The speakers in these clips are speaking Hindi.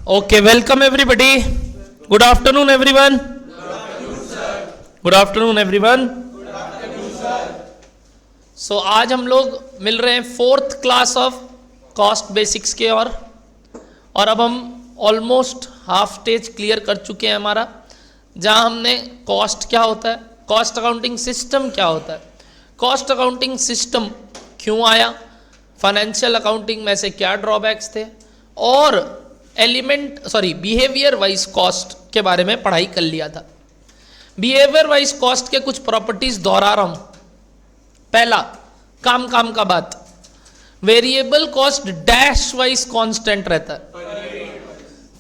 Okay, welcome everybody. Good afternoon everyone. Good afternoon everyone. So आज हम लोग मिल रहे हैं fourth class of cost basics के और अब हम ऑलमोस्ट हाफ स्टेज क्लियर कर चुके हैं हमारा, जहां हमने कॉस्ट क्या होता है, कॉस्ट अकाउंटिंग सिस्टम क्या होता है, कॉस्ट अकाउंटिंग सिस्टम क्यों आया, फाइनेंशियल अकाउंटिंग में से क्या ड्रॉबैक्स थे, और बिहेवियर वाइज कॉस्ट के बारे में पढ़ाई कर लिया था। बिहेवियर वाइज कॉस्ट के कुछ प्रॉपर्टीज दोहरा रहा हूं। पहला, काम का बात, variable cost dash wise constant रहता है,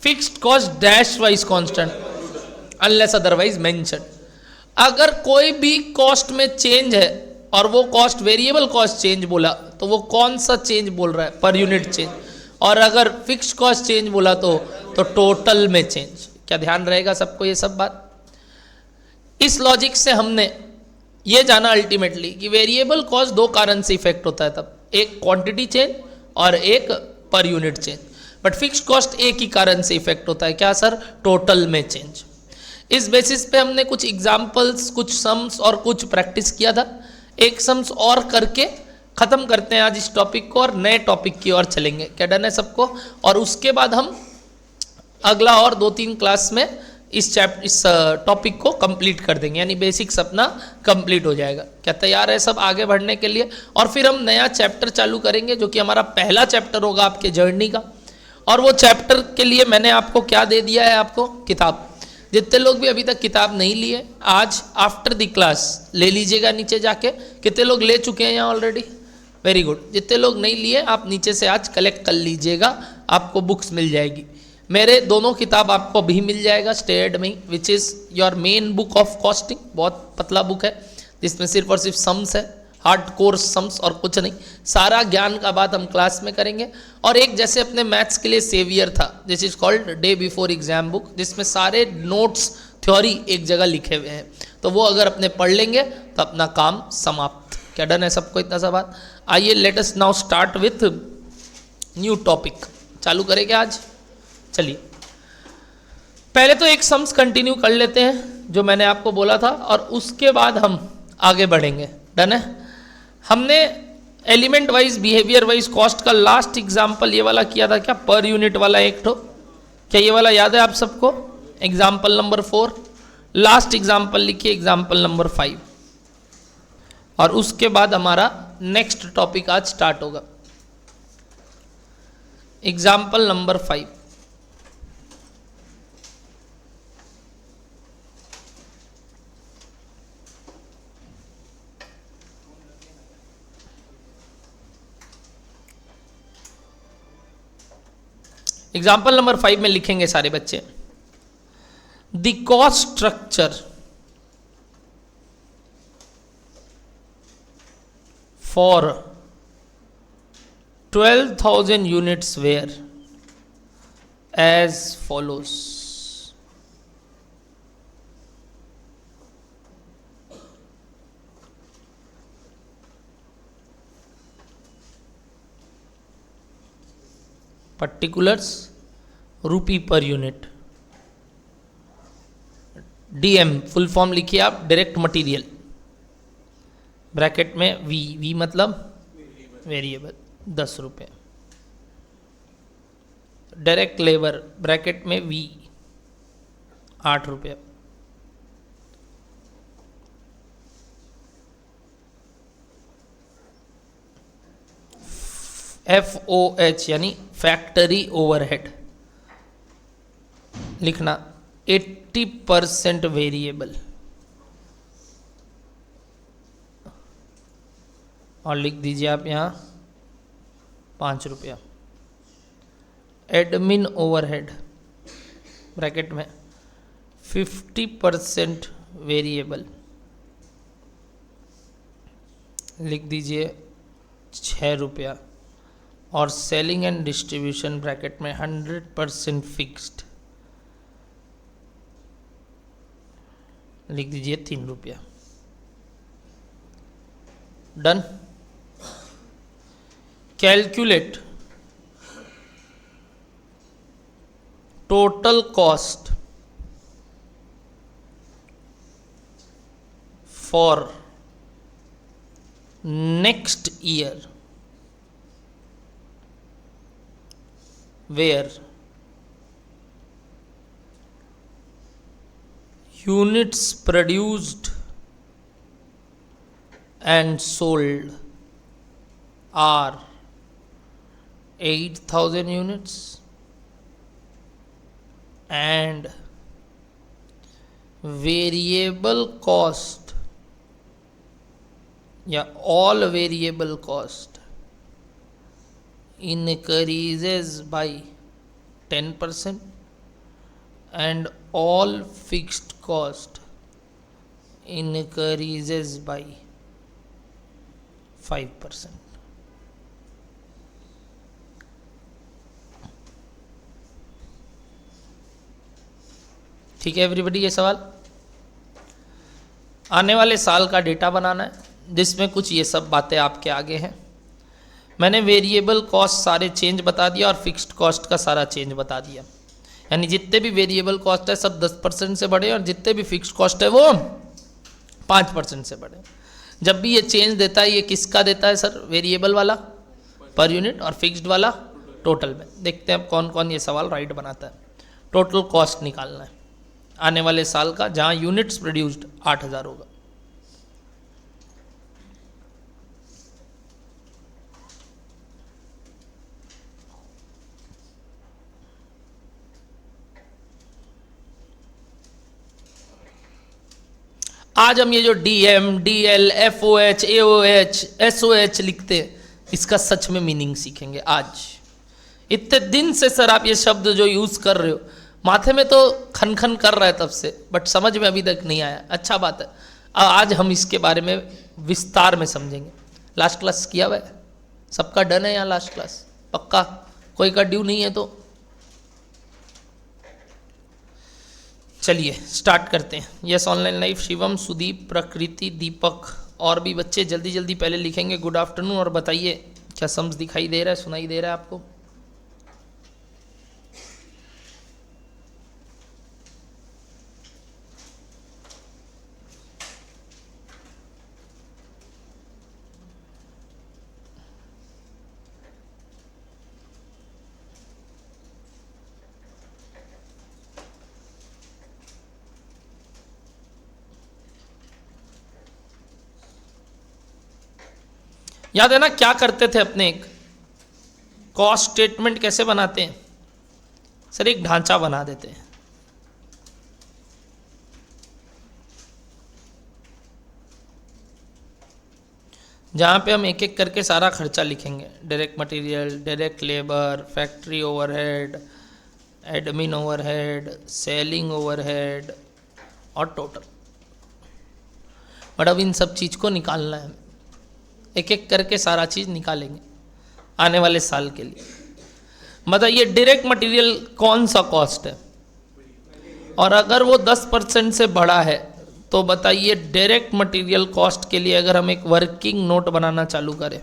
fixed cost dash wise constant unless otherwise mention. अगर कोई भी कॉस्ट में चेंज है और वो कॉस्ट वेरिएबल कॉस्ट चेंज बोला तो वो कौन सा चेंज बोल रहा है, पर यूनिट चेंज, और अगर फिक्स्ड कॉस्ट चेंज बोला तो टोटल में चेंज। क्या ध्यान रहेगा सबको ये सब बात? इस लॉजिक से हमने ये जाना अल्टीमेटली कि वेरिएबल कॉस्ट दो कारण से इफेक्ट होता है, तब एक क्वांटिटी चेंज और एक per unit change, but fixed cost एक ही कारण से इफेक्ट होता है, क्या सर? टोटल में चेंज। इस बेसिस पे हमने कुछ एग्जाम्पल्स, कुछ सम्स और कुछ प्रैक्टिस किया था। एक सम्स और करके खत्म करते हैं आज इस टॉपिक को और नए टॉपिक की ओर चलेंगे। क्या डन है सबको? और उसके बाद हम अगला और 2-3 क्लास में इस टॉपिक को कंप्लीट कर देंगे, यानी बेसिक्स अपना कंप्लीट हो जाएगा। क्या तैयार है सब आगे बढ़ने के लिए? और फिर हम नया चैप्टर चालू करेंगे जो कि हमारा पहला चैप्टर होगा आपके जर्नी का। और वो चैप्टर के लिए मैंने आपको क्या दे दिया है, आपको किताब। जितने लोग भी अभी तक किताब नहीं लिए, आज आफ्टर द क्लास ले लीजिएगा नीचे जाके। कितने लोग ले चुके हैं यहाँ ऑलरेडी? Very good. जितने लोग नहीं लिए आप नीचे से आज कलेक्ट कर लीजिएगा, आपको बुक्स मिल जाएगी। मेरे दोनों किताब आपको भी मिल जाएगा स्टेड में, which is your main book of costing. बहुत पतला बुक है जिसमें सिर्फ और सिर्फ सम्स है, हार्ड कोर सम्स और कुछ नहीं। सारा ज्ञान का बात हम क्लास में करेंगे। और एक जैसे अपने मैथ्स के लिए सेवियर था, this is called day before exam book, जिसमें सारे नोट्स थ्योरी एक जगह लिखे हुए हैं, तो वो अगर अपने पढ़ लेंगे तो अपना काम समाप्त। क्या डन है सबको इतना सा बात? आइए let us now start with new topic. चालू करेंगे आज। चलिए पहले तो एक सम्स कंटिन्यू कर लेते हैं जो मैंने आपको बोला था, और उसके बाद हम आगे बढ़ेंगे। डन है? हमने element wise behaviour wise cost का लास्ट एग्जाम्पल ये वाला किया था, क्या? पर यूनिट वाला एक ठो। क्या ये वाला याद है आप सबको? Example number 4। लास्ट एग्जाम्पल लिखिए, एग्जाम्पल नंबर 5, और उसके बाद हमारा नेक्स्ट टॉपिक आज स्टार्ट होगा। Example number 5। एग्जाम्पल नंबर 5 में लिखेंगे सारे बच्चे, the cost structure for 12,000 units whereas follows. Particulars rupee per unit. DM full form लिखिए आप, डायरेक्ट मटेरियल, ब्रैकेट में वी मतलब वेरिएबल 10 रुपये। डायरेक्ट लेबर ब्रैकेट में वी 8 रुपये। FOH यानी फैक्ट्री ओवरहेड लिखना 80% वेरिएबल, और लिख दीजिए आप यहाँ 5 रुपया। एडमिन ओवरहेड ब्रैकेट में 50% वेरिएबल, लिख दीजिए 6 रुपया। और सेलिंग एंड डिस्ट्रीब्यूशन ब्रैकेट में 100% फिक्स्ड, लिख दीजिए 3 रुपया। Done? Calculate total cost for next year where units produced and sold are 8,000 units and variable cost all variable cost increases by 10% and all fixed cost increases by 5%. ठीक है एवरीबॉडी, ये सवाल आने वाले साल का डेटा बनाना है जिसमें कुछ ये सब बातें आपके आगे हैं। मैंने वेरिएबल कॉस्ट सारे चेंज बता दिया और फिक्स्ड कॉस्ट का सारा चेंज बता दिया, यानी जितने भी वेरिएबल कॉस्ट है सब 10% से बढ़े और जितने भी फिक्स्ड कॉस्ट है वो 5% से बढ़े। जब भी ये चेंज देता है ये किसका देता है सर? वेरिएबल वाला पर यूनिट और फिक्स्ड वाला टोटल में। देखते हैं अब कौन कौन ये सवाल राइट बनाता है। टोटल कॉस्ट निकालना है आने वाले साल का, जहाँ यूनिट्स प्रोड्यूस्ड 8,000 होगा। आज हम ये जो DM, DL, FOH, AOH, SOH लिखते हैं इसका सच में मीनिंग सीखेंगे आज। इतने दिन से सर आप ये शब्द जो यूज़ कर रहे हो माथे में तो खन खन कर रहा है तब से, बट समझ में अभी तक नहीं आया। अच्छा बात है, आज हम इसके बारे में विस्तार में समझेंगे। लास्ट क्लास किया हुआ है सबका? डन है यहाँ लास्ट क्लास पक्का? कोई का ड्यू नहीं है तो चलिए स्टार्ट करते हैं। Yes online life, Shivam, Sudeep, Prakriti, Deepak और भी बच्चे जल्दी जल्दी पहले लिखेंगे गुड आफ्टरनून और बताइए क्या समझ दिखाई दे रहा है, सुनाई दे रहा है आपको? याद है ना क्या करते थे अपने? एक कॉस्ट स्टेटमेंट कैसे बनाते हैं सर? एक ढांचा बना देते हैं। जहां पे हम एक एक करके सारा खर्चा लिखेंगे। Direct material, direct labour, factory overhead, admin overhead, selling overhead और टोटल। बट अब इन सब चीज़ को निकालना है, एक एक करके सारा चीज़ निकालेंगे आने वाले साल के लिए। बताइए डायरेक्ट मटेरियल कौन सा कॉस्ट है? और अगर वो 10% से बढ़ा है तो बताइए डायरेक्ट मटेरियल कॉस्ट के लिए अगर हम एक वर्किंग नोट बनाना चालू करें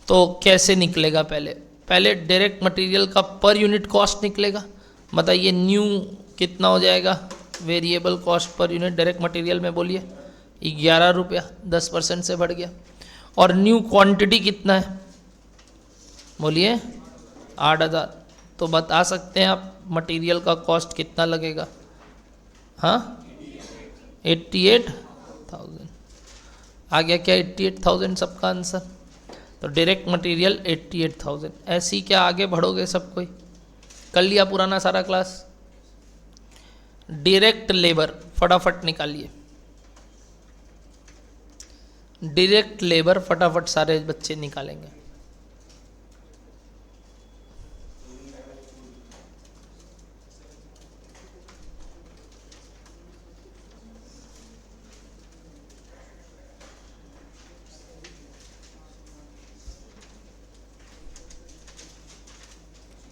तो कैसे निकलेगा? पहले डायरेक्ट मटेरियल का पर यूनिट कॉस्ट निकलेगा। बताइए न्यू कितना हो जाएगा? Variable cost per unit direct material में बोलिए 11 रुपया, 10% से बढ़ गया। और न्यू क्वांटिटी कितना है? बोलिए 8,000। तो बता सकते हैं आप मटेरियल का कॉस्ट कितना लगेगा? हाँ 88,000 आ गया क्या? 88,000 सबका आंसर। तो डायरेक्ट मटेरियल 88,000। ऐसे ही क्या आगे बढ़ोगे सब? कोई कर लिया पुराना सारा क्लास? डायरेक्ट लेबर फटाफट निकालिए। डायरेक्ट लेबर फटाफट सारे बच्चे निकालेंगे।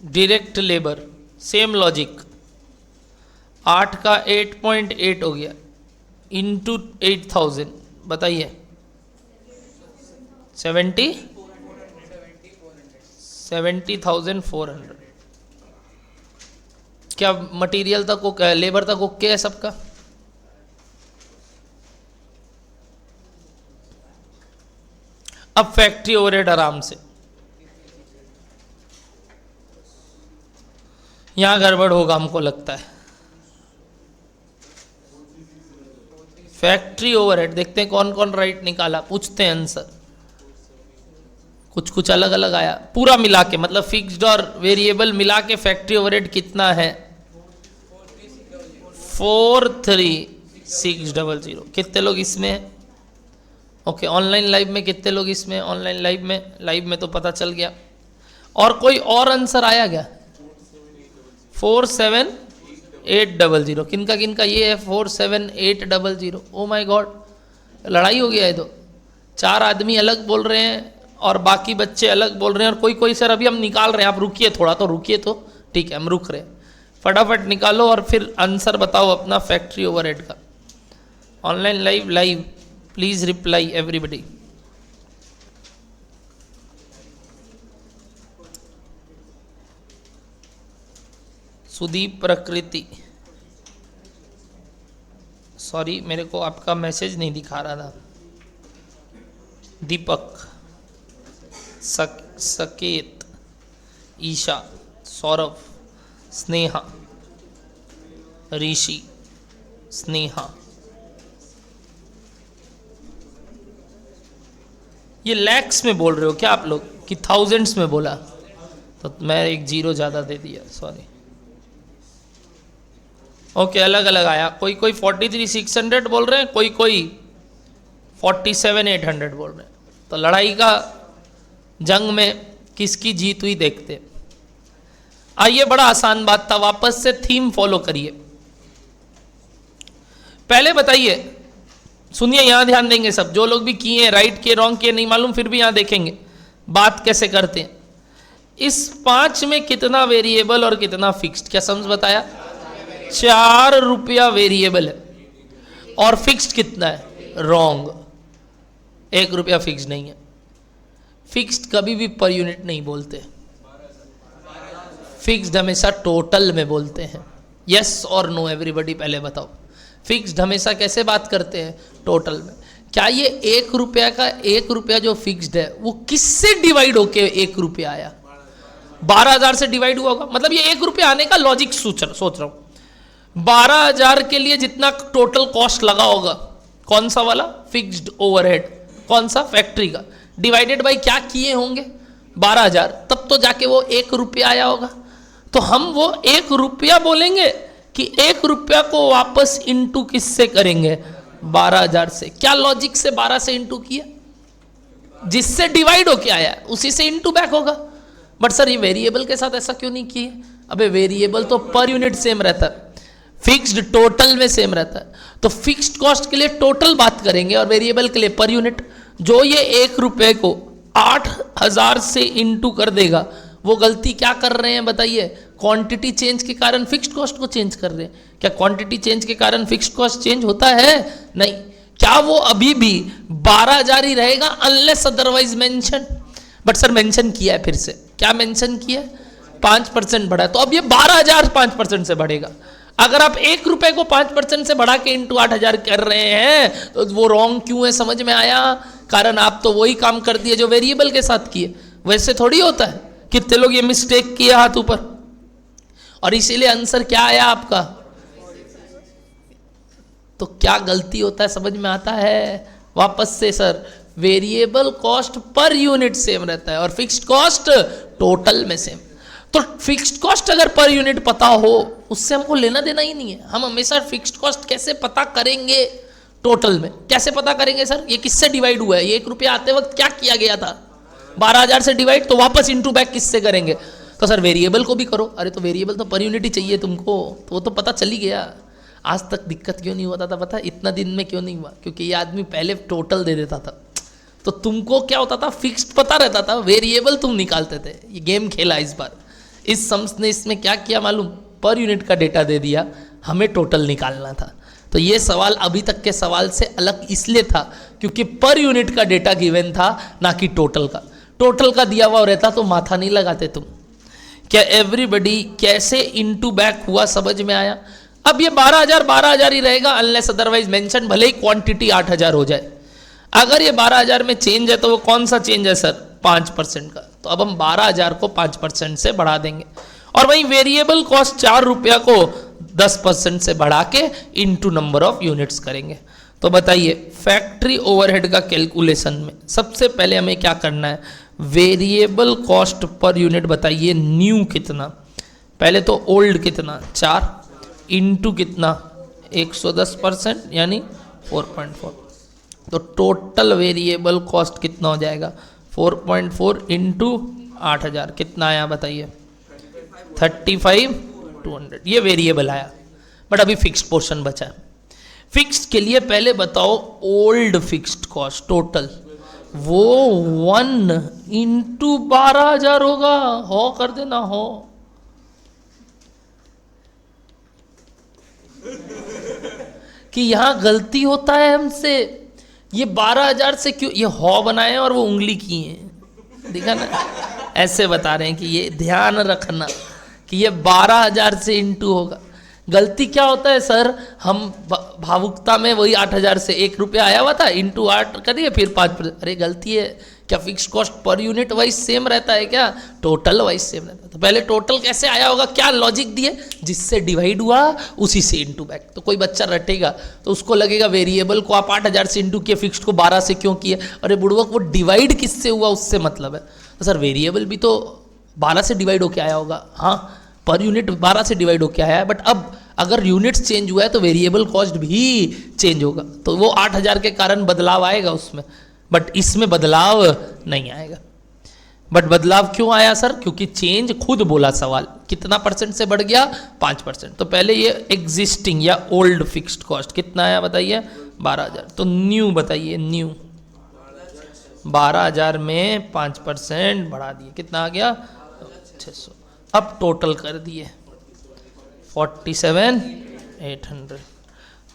डायरेक्ट लेबर सेम लॉजिक, 8 का 8.8 हो गया इंटू 8,000। बताइए 70,400। क्या मटेरियल तक लेबर तक ओके है सबका? अब फैक्ट्री ओवरहेड आराम से, यहां गड़बड़ होगा हमको लगता है। फैक्ट्री ओवरहेड देखते हैं कौन कौन राइट निकाला, पूछते हैं आंसर। कुछ कुछ अलग अलग आया, पूरा मिला के मतलब फिक्स्ड और वेरिएबल मिला के फैक्ट्री ओवरहेड कितना है? 43600। कितने लोग इसमें हैं? ओके, ऑनलाइन लाइव में कितने लोग इसमें? ऑनलाइन लाइव में तो पता चल गया। और कोई और आंसर आया क्या? 47800। किनका किनका ये है 47800? ओ माय गॉड, लड़ाई हो गया है। तो 4 आदमी अलग बोल रहे हैं और बाकी बच्चे अलग बोल रहे हैं, और कोई कोई सर अभी हम निकाल रहे हैं, आप रुकिए थोड़ा, तो रुकिए तो ठीक है, हम रुक रहे हैं। फटाफट निकालो और फिर आंसर बताओ अपना फैक्ट्री ओवरहेड का। Online live please reply everybody. Sudeep Prakriti, sorry मेरे को आपका मैसेज नहीं दिखा रहा था। दीपक, सकेत, ईशा, सौरभ, स्नेहा, ऋषि, स्नेहा, ये लैक्स में बोल रहे हो क्या आप लोग कि थाउजेंड्स में बोला? तो मैं एक 0 ज़्यादा दे दिया, सॉरी। ओके, अलग अलग आया। कोई कोई 43,600 बोल रहे हैं, कोई कोई 47,800 बोल रहे हैं। तो लड़ाई का जंग में किसकी जीत हुई देखते। आइए, बड़ा आसान बात था, वापस से थीम फॉलो करिए। पहले बताइए, सुनिए, यहां ध्यान देंगे सब, जो लोग भी किए राइट किए रॉन्ग किए नहीं मालूम, फिर भी यहां देखेंगे बात कैसे करते हैं। इस 5 में कितना वेरिएबल और कितना फिक्स्ड? क्या समझ बताया? 4 रुपया वेरिएबल है और फिक्स्ड कितना है? रॉन्ग, 1 रुपया फिक्स्ड नहीं है। फिक्स्ड कभी भी पर यूनिट नहीं बोलते, फिक्स्ड हमेशा टोटल में बोलते हैं। यस और नो एवरीबडी, पहले बताओ, फिक्स्ड हमेशा कैसे बात करते हैं? टोटल में। क्या ये 1 रुपया का 1 रुपया जो फिक्स्ड है वो किससे डिवाइड होके 1 रुपया आया? 12,000 से डिवाइड हुआ होगा। मतलब ये 1 रुपया आने का लॉजिक सोच रहा हूं। 12,000 के लिए जितना टोटल कॉस्ट लगा होगा, कौन सा वाला? Fixed overhead. कौन सा? फैक्ट्री का। डिवाइडेड बाई क्या किए होंगे? 12,000, तब तो जाके वो 1 रुपया आया होगा। तो हम वो 1 रुपया बोलेंगे कि 1 रुपया को वापस इंटू किससे करेंगे? 12,000 से। क्या लॉजिक से 12 से इंटू किया? जिससे डिवाइड होके आया उसी से इंटू बैक होगा। बट सर ये वेरिएबल के साथ ऐसा क्यों नहीं किए? अबे वेरिएबल तो पर यूनिट सेम रहता है, फिक्स्ड टोटल में सेम रहता है। तो फिक्स्ड कॉस्ट के लिए टोटल बात करेंगे और वेरिएबल के लिए पर यूनिट। जो ये 1 रुपये को 8,000 से इंटू कर देगा, वो गलती क्या कर रहे हैं बताइए? क्वांटिटी चेंज के कारण फिक्स्ड कॉस्ट को चेंज कर रहे हैं। क्या क्वांटिटी चेंज के कारण फिक्स्ड कॉस्ट चेंज होता है? नहीं। क्या वो अभी भी 12,000 ही रहेगा unless otherwise mention? But sir mention किया है, फिर से क्या मेंशन किया है? 5% बढ़ा, तो अब ये 12,000 5% से बढ़ेगा। अगर आप 1 रुपए को 5% से बढ़ा के इंटू 8,000 कर रहे हैं तो वो रॉन्ग क्यों है? समझ में आया? कारण आप तो वही काम कर दिए जो वेरिएबल के साथ किए। वैसे थोड़ी होता है। कितने लोग ये मिस्टेक किए हाथ ऊपर? और इसीलिए आंसर क्या आया आपका? तो क्या गलती होता है समझ में आता है? वापस से sir, variable cost per unit same रहता है और फिक्स्ड कॉस्ट टोटल में सेम। तो फिक्स्ड कॉस्ट अगर पर यूनिट पता हो, उससे हमको लेना देना ही नहीं है। हम हमेशा फिक्स्ड कॉस्ट कैसे पता करेंगे? टोटल में। कैसे पता करेंगे सर? ये किससे डिवाइड हुआ है? ये 1 रुपया आते वक्त क्या किया गया था? 12,000 से डिवाइड, तो वापस इंटू बैक किससे करेंगे? तो सर वेरिएबल को भी करो। अरे तो वेरिएबल तो पर यूनिट ही चाहिए तुमको, तो वो तो पता चल ही गया। आज तक दिक्कत क्यों नहीं होता था पता? इतना दिन में क्यों नहीं हुआ? क्योंकि ये आदमी पहले टोटल दे देता था। तो तुमको क्या होता था? फिक्स्ड पता रहता था, वेरिएबल तुम निकालते थे। ये गेम खेला इस बार। इस सम्स ने इसमें क्या किया मालूम? पर यूनिट का डेटा दे दिया, हमें टोटल निकालना था। तो ये सवाल अभी तक के सवाल से अलग इसलिए था क्योंकि पर यूनिट का डेटा गिवन था, ना कि टोटल का। टोटल का दिया हुआ रहता तो माथा नहीं लगाते तुम क्या एवरीबडी कैसे इनटू बैक हुआ समझ में आया? अब ये 12,000 ही रहेगा अनलेस अदरवाइज मेंशन, भले ही क्वांटिटी 8,000 हो जाए। अगर ये 12,000 में चेंज है तो वो कौन सा चेंज है सर? 5% का। तो अब हम 12,000 को 5% से बढ़ा देंगे और वहीं वेरिएबल कॉस्ट 4 रुपया को 10% से बढ़ा के इनटू नंबर ऑफ यूनिट्स करेंगे। तो बताइए फैक्ट्री ओवरहेड का कैलकुलेशन में सबसे पहले हमें क्या करना है? वेरिएबल कॉस्ट पर यूनिट बताइए न्यू कितना? पहले तो ओल्ड कितना 4 इंटू कितना 110% यानी 4.4। तो टोटल वेरिएबल कॉस्ट कितना हो जाएगा? 4.4 इंटू 8,000 कितना आया बताइए? 35,200। ये वेरिएबल आया, बट अभी फिक्स्ड पोर्शन बचा है। फिक्स्ड के लिए पहले बताओ ओल्ड फिक्स्ड कॉस्ट टोटल, वो 1 इंटू 12,000 होगा। हो कर देना हो। कि यहां गलती होता है हमसे। ये 12,000 से क्यों ये हौ बनाए और वो उंगली की है, देखा ना? ऐसे बता रहे हैं कि ये ध्यान रखना कि ये 12,000 से इंटू होगा। गलती क्या होता है सर? हम भावुकता में वही 8,000 से 1 रुपया आया हुआ था, इंटू 8 करिए फिर 5%। अरे गलती है। क्या fixed cost per unit wise same रहता है क्या? टोटल वाइज सेम रहता है। तो पहले टोटल कैसे आया होगा, क्या लॉजिक दिए? जिससे डिवाइड हुआ उसी से इंटू बैक। तो कोई बच्चा रटेगा तो उसको लगेगा वेरिएबल को आप 8,000 से इंटू किए, फिक्स्ड को 12 से क्यों किए? अरे बुड़वक, वो डिवाइड किससे हुआ उससे मतलब है। तो सर वेरिएबल भी तो 12 से डिवाइड होके आया होगा। हाँ, पर यूनिट 12 से डिवाइड होके आया है, बट अब अगर यूनिट्स चेंज हुआ है तो वेरिएबल कॉस्ट भी चेंज होगा। तो वो 8,000 के कारण बदलाव आएगा उसमें, बट इसमें बदलाव नहीं आएगा। बट बदलाव क्यों आया सर? क्योंकि चेंज खुद बोला सवाल कितना परसेंट से बढ़ गया? 5%। तो पहले ये एग्जिस्टिंग या ओल्ड फिक्स्ड कॉस्ट कितना आया बताइए? 12,000। तो न्यू बताइए, न्यू 12,000 में 5% बढ़ा दिए, कितना आ गया? 600। अब टोटल कर दिए 47,800।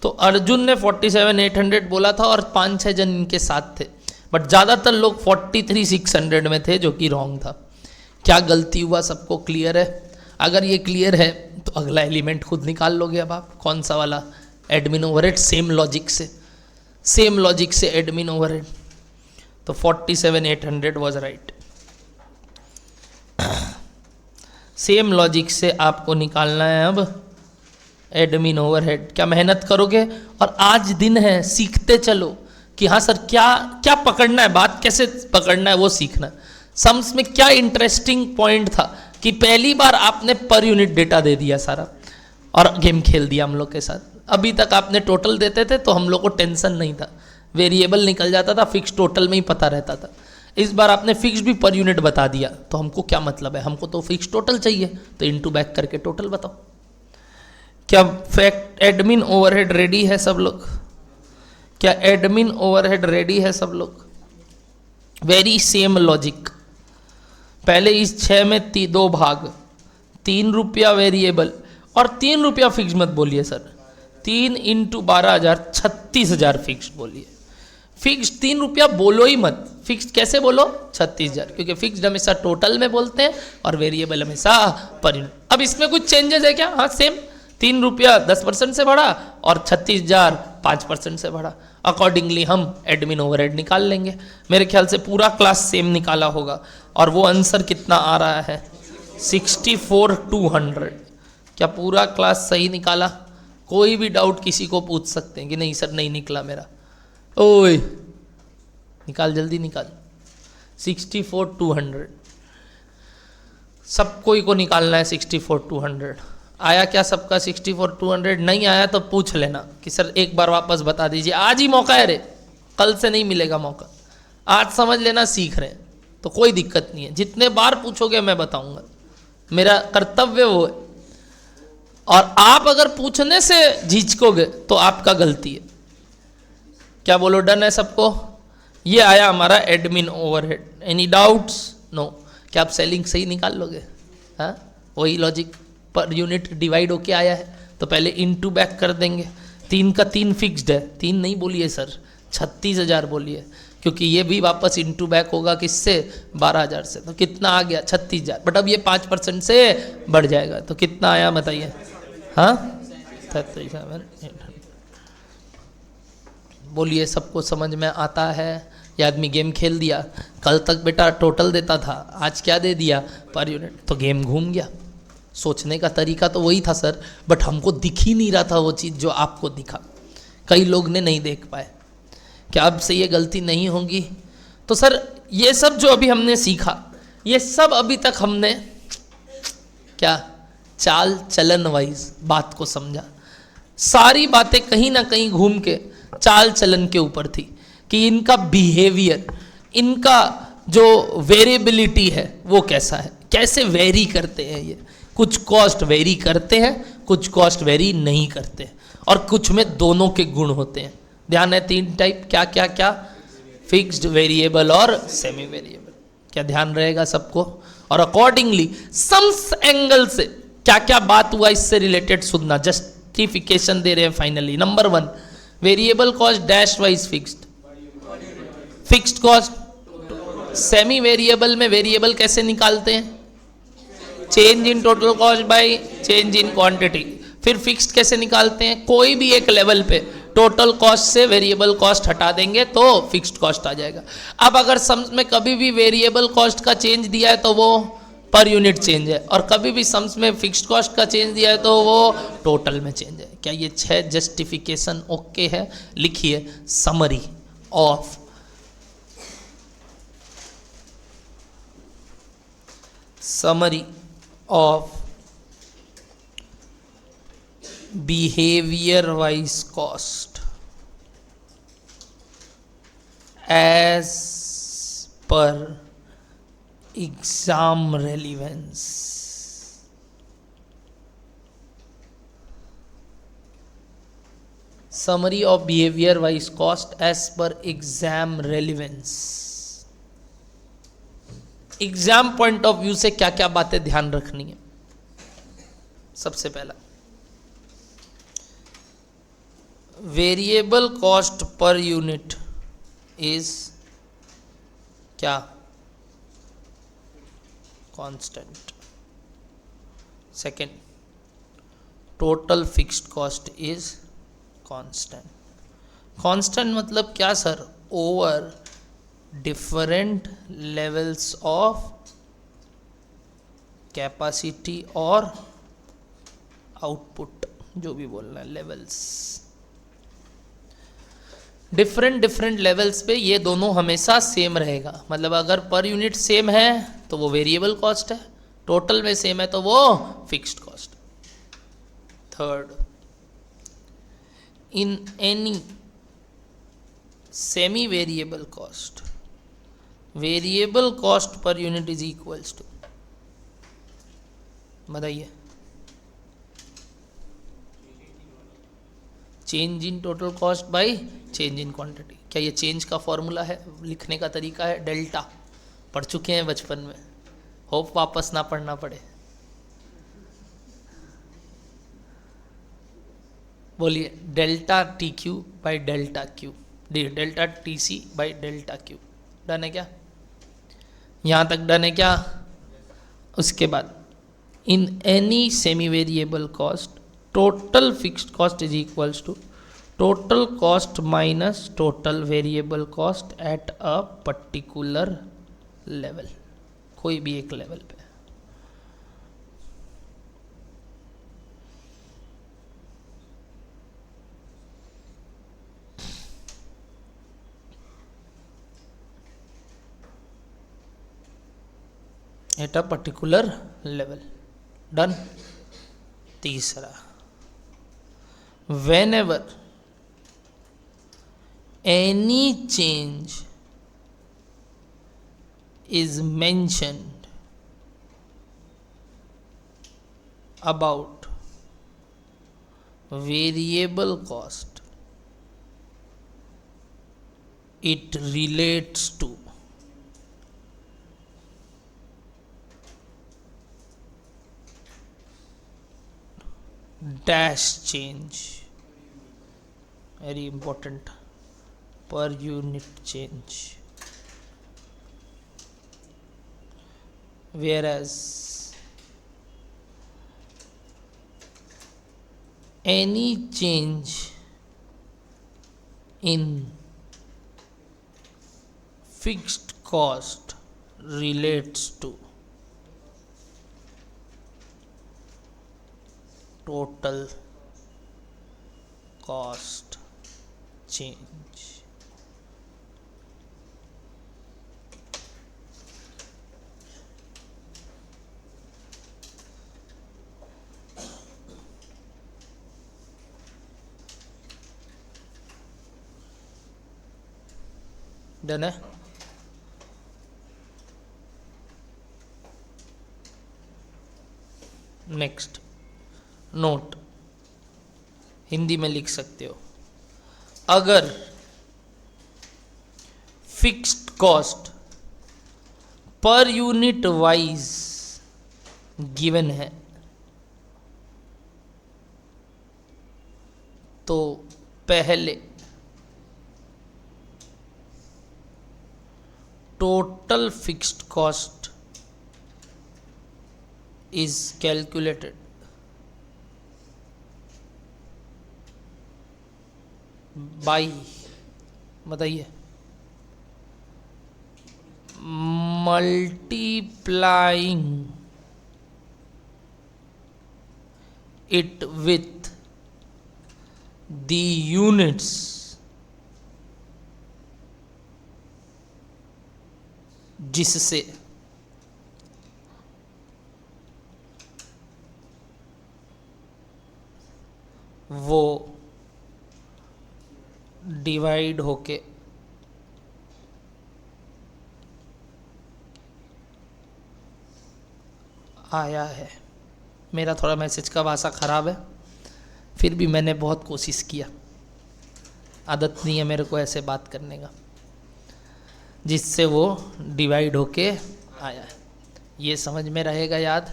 तो अर्जुन ने 47,800 बोला था और 5-6 जन इनके साथ थे, बट ज़्यादातर लोग 43,600 में थे, जो कि रॉन्ग था। क्या गलती हुआ सबको क्लियर है? अगर ये क्लियर है तो अगला एलिमेंट खुद निकाल लोगे। अब आप कौन सा वाला? Admin overhead. सेम लॉजिक से एडमिन ओवरहेड। तो 47,800 वॉज राइट। सेम लॉजिक से आपको निकालना है अब एडमिन ओवरहेड। क्या मेहनत करोगे? और आज दिन है, सीखते चलो कि हाँ सर क्या क्या पकड़ना है, बात कैसे पकड़ना है वो सीखना है। सम्स में क्या इंटरेस्टिंग पॉइंट था कि पहली बार आपने पर यूनिट डेटा दे दिया सारा और गेम खेल दिया हम लोग के साथ। अभी तक आपने टोटल देते थे तो हम लोग को टेंशन नहीं था, वेरिएबल निकल जाता था, फिक्स टोटल में ही पता रहता था। इस बार आपने फिक्स भी पर यूनिट बता दिया, तो हमको क्या मतलब है? हमको तो फिक्स टोटल चाहिए, तो इनटू बैक करके टोटल बताओ। क्या फैक्ट एडमिन ओवरहेड रेडी है सब लोग? क्या एडमिन ओवरहेड रेडी है सब लोग? Very same logic. पहले इस 6 में 2 भाग, 3 रुपया वेरिएबल और 3 रुपया फिक्स मत बोलिए सर। 3 इंटू 12,000 36,000 फिक्स बोलिए। फिक्स 3 रुपया बोलो ही मत, फिक्स कैसे बोलो? 36,000, क्योंकि फिक्स्ड हमेशा टोटल में बोलते हैं और वेरिएबल हमेशा पर यूनिट। अब इसमें कुछ चेंजेस है क्या? हाँ सेम, 3 रुपया 10% से बढ़ा और 36,000 5% से बढ़ा। अकॉर्डिंगली हम एडमिन ओवरहेड निकाल लेंगे। मेरे ख्याल से पूरा क्लास सेम निकाला होगा और वो आंसर कितना आ रहा है? 64,200। क्या पूरा क्लास सही निकाला? कोई भी डाउट किसी को पूछ सकते हैं कि नहीं सर नहीं निकला मेरा। ओए निकाल, जल्दी निकाल। 64,200 सब कोई को निकालना है। 64,200 आया क्या सबका? 64,200 नहीं आया तो पूछ लेना कि सर एक बार वापस बता दीजिए। आज ही मौका है रे, कल से नहीं मिलेगा मौका। आज समझ लेना सीख रहे हैं तो कोई दिक्कत नहीं है, जितने बार पूछोगे मैं बताऊंगा, मेरा कर्तव्य वो है। और आप अगर पूछने से झिझकोगे तो आपका गलती है। क्या बोलो, डन है सबको? ये आया हमारा admin overhead. Any doubts? No. क्या आप सेलिंग सही निकाल लोगे? हाँ, वही लॉजिक, पर यूनिट डिवाइड होके आया है तो पहले इनटू बैक कर देंगे। 3 का 3 फिक्स्ड है, 3 नहीं बोलिए सर, 36,000 बोलिए। क्योंकि ये भी वापस इनटू बैक होगा किससे, 12,000 से। तो कितना आ गया, 36,000। बट अब ये 5% से बढ़ जाएगा, तो कितना आया बताइए। हाँ, 37,800। बोलिए, सबको समझ में आता है? ये आदमी गेम खेल दिया, कल तक बेटा टोटल देता था, आज क्या दे दिया, पर यूनिट। तो गेम घूम गया। सोचने का तरीका तो वही था सर, बट हमको दिख ही नहीं रहा था वो चीज़ जो आपको दिखा। कई लोग ने नहीं देख पाए। क्या अब से ये गलती नहीं होगी? तो सर ये सब जो अभी हमने सीखा, ये सब अभी तक हमने क्या चाल चलन वाइज बात को समझा। सारी बातें कहीं ना कहीं घूम के चाल चलन के ऊपर थी कि इनका बिहेवियर, इनका जो वेरिएबिलिटी है वो कैसा है, कैसे वेरी करते हैं ये। कुछ कॉस्ट वेरी करते हैं, कुछ कॉस्ट वेरी नहीं करते हैं, और कुछ में दोनों के गुण होते हैं। ध्यान है, 3 टाइप, क्या क्या क्या, फिक्स्ड, वेरिएबल और सेमी वेरिएबल। क्या ध्यान रहेगा सबको? और अकॉर्डिंगली सम्स एंगल से क्या क्या बात हुआ इससे रिलेटेड सुनना। जस्टिफिकेशन दे रहे हैं finally. Number 1, variable cost dash wise fixed, fixed cost. Semi variable में वेरिएबल कैसे निकालते हैं? Change in total cost by change in quantity. फिर फिक्स्ड कैसे निकालते हैं? कोई भी एक लेवल पे टोटल कॉस्ट से वेरिएबल कॉस्ट हटा देंगे तो फिक्स्ड कॉस्ट आ जाएगा। अब अगर सम्स में कभी भी वेरिएबल कॉस्ट का चेंज दिया है तो वो पर यूनिट चेंज है, और कभी भी सम्स में फिक्स्ड कॉस्ट का चेंज दिया है तो वो टोटल में चेंज है। क्या ये 6 जस्टिफिकेशन ओके है? लिखिए, summary of behavior wise cost as per exam relevance। summary of behavior wise cost as per exam relevance। Exam point of view से क्या क्या बातें ध्यान रखनी है? सबसे पहला, variable cost per unit is क्या? Constant. Second, total fixed cost is constant. Constant मतलब क्या sir? Over different levels of capacity और आउटपुट, जो भी बोलना है, लेवल्स। डिफरेंट लेवल्स पे ये दोनों हमेशा सेम रहेगा। मतलब अगर पर यूनिट सेम है तो वो वेरिएबल कॉस्ट है, टोटल में सेम है तो वो fixed cost. Third, in any semi variable cost, variable cost per unit is equals to, बताइए, change in total cost by change in quantity. क्या ये चेंज का फॉर्मूला है? लिखने का तरीका है डेल्टा। पढ़ चुके हैं बचपन में, होप वापस ना पढ़ना पड़े। बोलिए, delta T Q by delta Q, delta T C by delta Q. Done है क्या? यहाँ तक डन है क्या? उसके बाद, in any semi variable cost total fixed cost is equals to total cost minus total variable cost at a particular level, कोई भी एक लेवल पे। At a particular level. Done. तीसरा, whenever any change is mentioned about variable cost, it relates to dash change, very important, per unit change, whereas any change in fixed cost relates to total cost change. Done है। नेक्स्ट नोट, हिंदी में लिख सकते हो, अगर fixed cost per unit wise given है तो पहले total fixed cost is calculated by, बताइए, multiplying it with the units जिससे वो डिवाइड होके आया है। मेरा थोड़ा मैसेज का भाषा ख़राब है, फिर भी मैंने बहुत कोशिश किया, आदत नहीं है मेरे को ऐसे बात करने का, जिससे वो डिवाइड होके आया है। ये समझ में रहेगा याद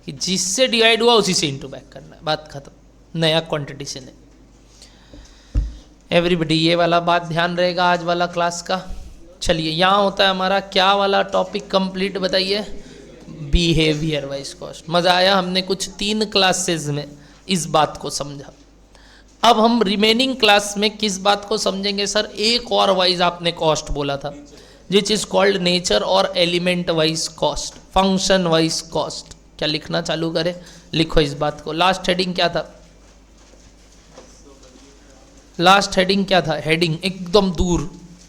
कि जिससे डिवाइड हुआ उसी से इंटू बैक करना है, बात खत्म, नया क्वांटिटी से नहीं। एवरीबडी ये वाला बात ध्यान रहेगा आज वाला क्लास का। चलिए यहाँ होता है हमारा क्या वाला टॉपिक कंप्लीट, बताइए, बिहेवियर वाइज कॉस्ट। मज़ा आया, हमने कुछ 3 क्लासेस में इस बात को समझा। अब हम रिमेनिंग क्लास में किस बात को समझेंगे सर? एक और वाइज आपने कॉस्ट बोला था, विच इज कॉल्ड नेचर और element wise cost, function wise cost. क्या लिखना चालू करें? लिखो इस बात को। लास्ट हेडिंग क्या था? लास्ट हेडिंग क्या था? हेडिंग एकदम दूर,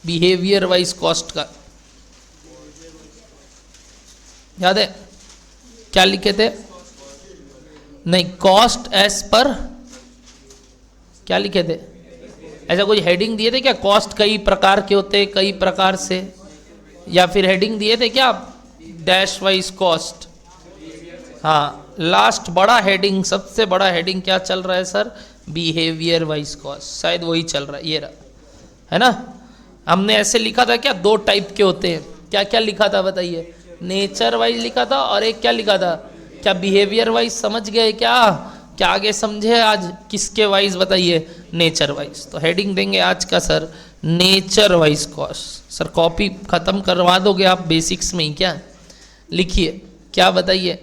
बिहेवियर वाइज कॉस्ट का याद है? क्या लिखे थे? नहीं, कॉस्ट एज पर क्या लिखे थे? ऐसा कुछ हेडिंग दिए थे क्या? कॉस्ट कई प्रकार के होते हैं, कई प्रकार से, या फिर हेडिंग दिए थे क्या? Dash wise cost. हाँ, लास्ट बड़ा हेडिंग, सबसे बड़ा हेडिंग क्या चल रहा है सर? बिहेवियर वाइज कॉस्ट, शायद वही चल रहा है, ये रहा, है ना? हमने ऐसे लिखा था क्या? 2 टाइप के होते हैं। क्या क्या लिखा था बताइए? नेचर वाइज लिखा था और एक क्या लिखा था? क्या बिहेवियर वाइज? समझ गए क्या? क्या आगे समझे आज? किसके वाइज बताइए? Nature wise. तो हेडिंग देंगे आज का sir nature wise cost. Sir copy खत्म करवा दोगे आप बेसिक्स में ही क्या? लिखिए, क्या बताइए?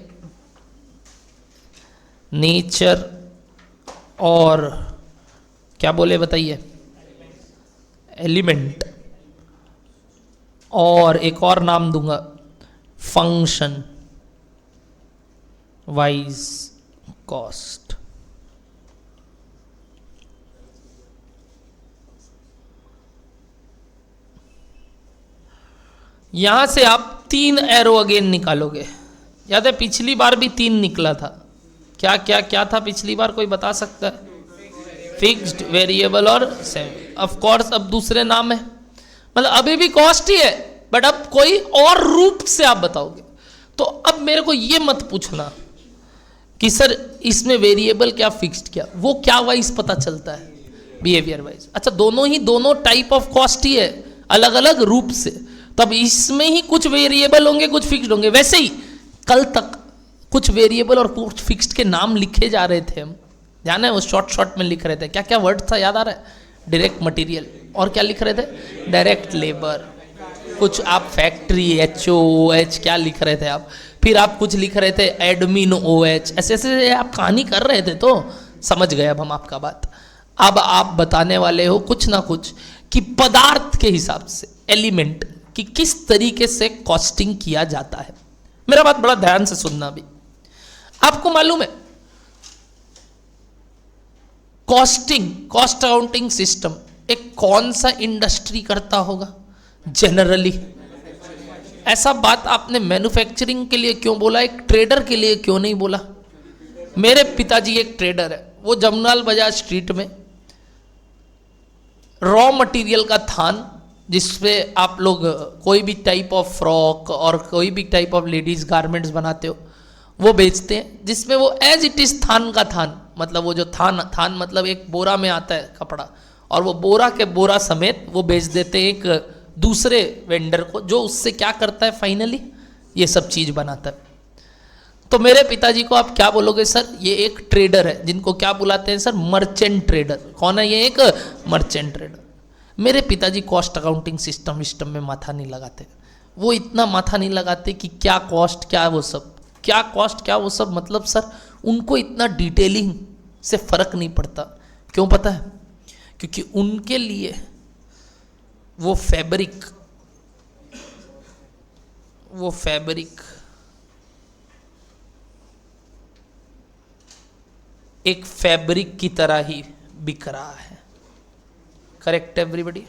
नेचर और क्या बोले बताइए? एलिमेंट, और एक और नाम दूंगा, फंक्शन वाइज कॉस्ट। यहां से आप 3 एरो अगेन निकालोगे। याद है पिछली बार भी 3 निकला था। क्या क्या क्या था पिछली बार, कोई बता सकता है? फिक्स्ड, वेरिएबल और सेमी। ऑफ कोर्स अब दूसरे नाम है, मतलब अभी भी कॉस्ट ही है, बट अब कोई और रूप से आप बताओगे। तो अब मेरे को ये मत पूछना कि सर इसमें वेरिएबल क्या फिक्स्ड क्या, वो क्या वाइज पता चलता है? Behaviour wise. अच्छा, दोनों टाइप ऑफ कॉस्ट ही है, अलग अलग रूप से। तब इसमें ही कुछ वेरिएबल होंगे, कुछ फिक्स्ड होंगे। वैसे ही कल तक कुछ वेरिएबल और कुछ फिक्स्ड के नाम लिखे जा रहे थे हम, ध्यान है? वो शॉर्ट में लिख रहे थे। क्या क्या वर्ड था याद आ रहा है? डायरेक्ट मटेरियल, और क्या लिख रहे थे, डायरेक्ट लेबर, कुछ आप फैक्ट्री HOH क्या लिख रहे थे आप, फिर आप कुछ लिख रहे थे एडमिन OH, ऐसे ऐसे आप कहानी कर रहे थे। तो समझ गए अब हम आपका बात। अब आप बताने वाले हो कुछ ना कुछ कि पदार्थ के हिसाब से एलिमेंट कि किस तरीके से कॉस्टिंग किया जाता है। मेरा बात बड़ा ध्यान से सुनना भी। आपको मालूम है कॉस्टिंग, कॉस्ट अकाउंटिंग सिस्टम एक कौन सा इंडस्ट्री करता होगा जनरली? ऐसा बात आपने मैन्युफैक्चरिंग के लिए क्यों बोला, एक ट्रेडर के लिए क्यों नहीं बोला? मेरे पिताजी एक ट्रेडर है, वो जमनाल बाजार स्ट्रीट में रॉ मटेरियल का थान, जिसपे आप लोग कोई भी टाइप ऑफ फ्रॉक और कोई भी टाइप ऑफ लेडीज गारमेंट्स बनाते हो वो बेचते हैं, जिसमें वो एज इट इज थान का थान, मतलब वो जो थान मतलब एक बोरा में आता है कपड़ा, और वो बोरा के बोरा समेत वो बेच देते हैं एक दूसरे वेंडर को, जो उससे क्या करता है फाइनली ये सब चीज बनाता है। तो मेरे पिताजी को आप क्या बोलोगे सर? ये एक ट्रेडर है, जिनको क्या बुलाते हैं सर? Merchant trader. कौन है ये? एक मर्चेंट ट्रेडर। मेरे पिताजी कॉस्ट अकाउंटिंग सिस्टम में माथा नहीं लगाते। वो इतना माथा नहीं लगाते कि क्या कॉस्ट क्या वो सब, क्या कॉस्ट क्या वो सब, मतलब सर उनको इतना डिटेलिंग से फर्क नहीं पड़ता। क्यों पता है? क्योंकि उनके लिए वो फैब्रिक एक फैब्रिक की तरह ही बिक रहा है। Correct everybody?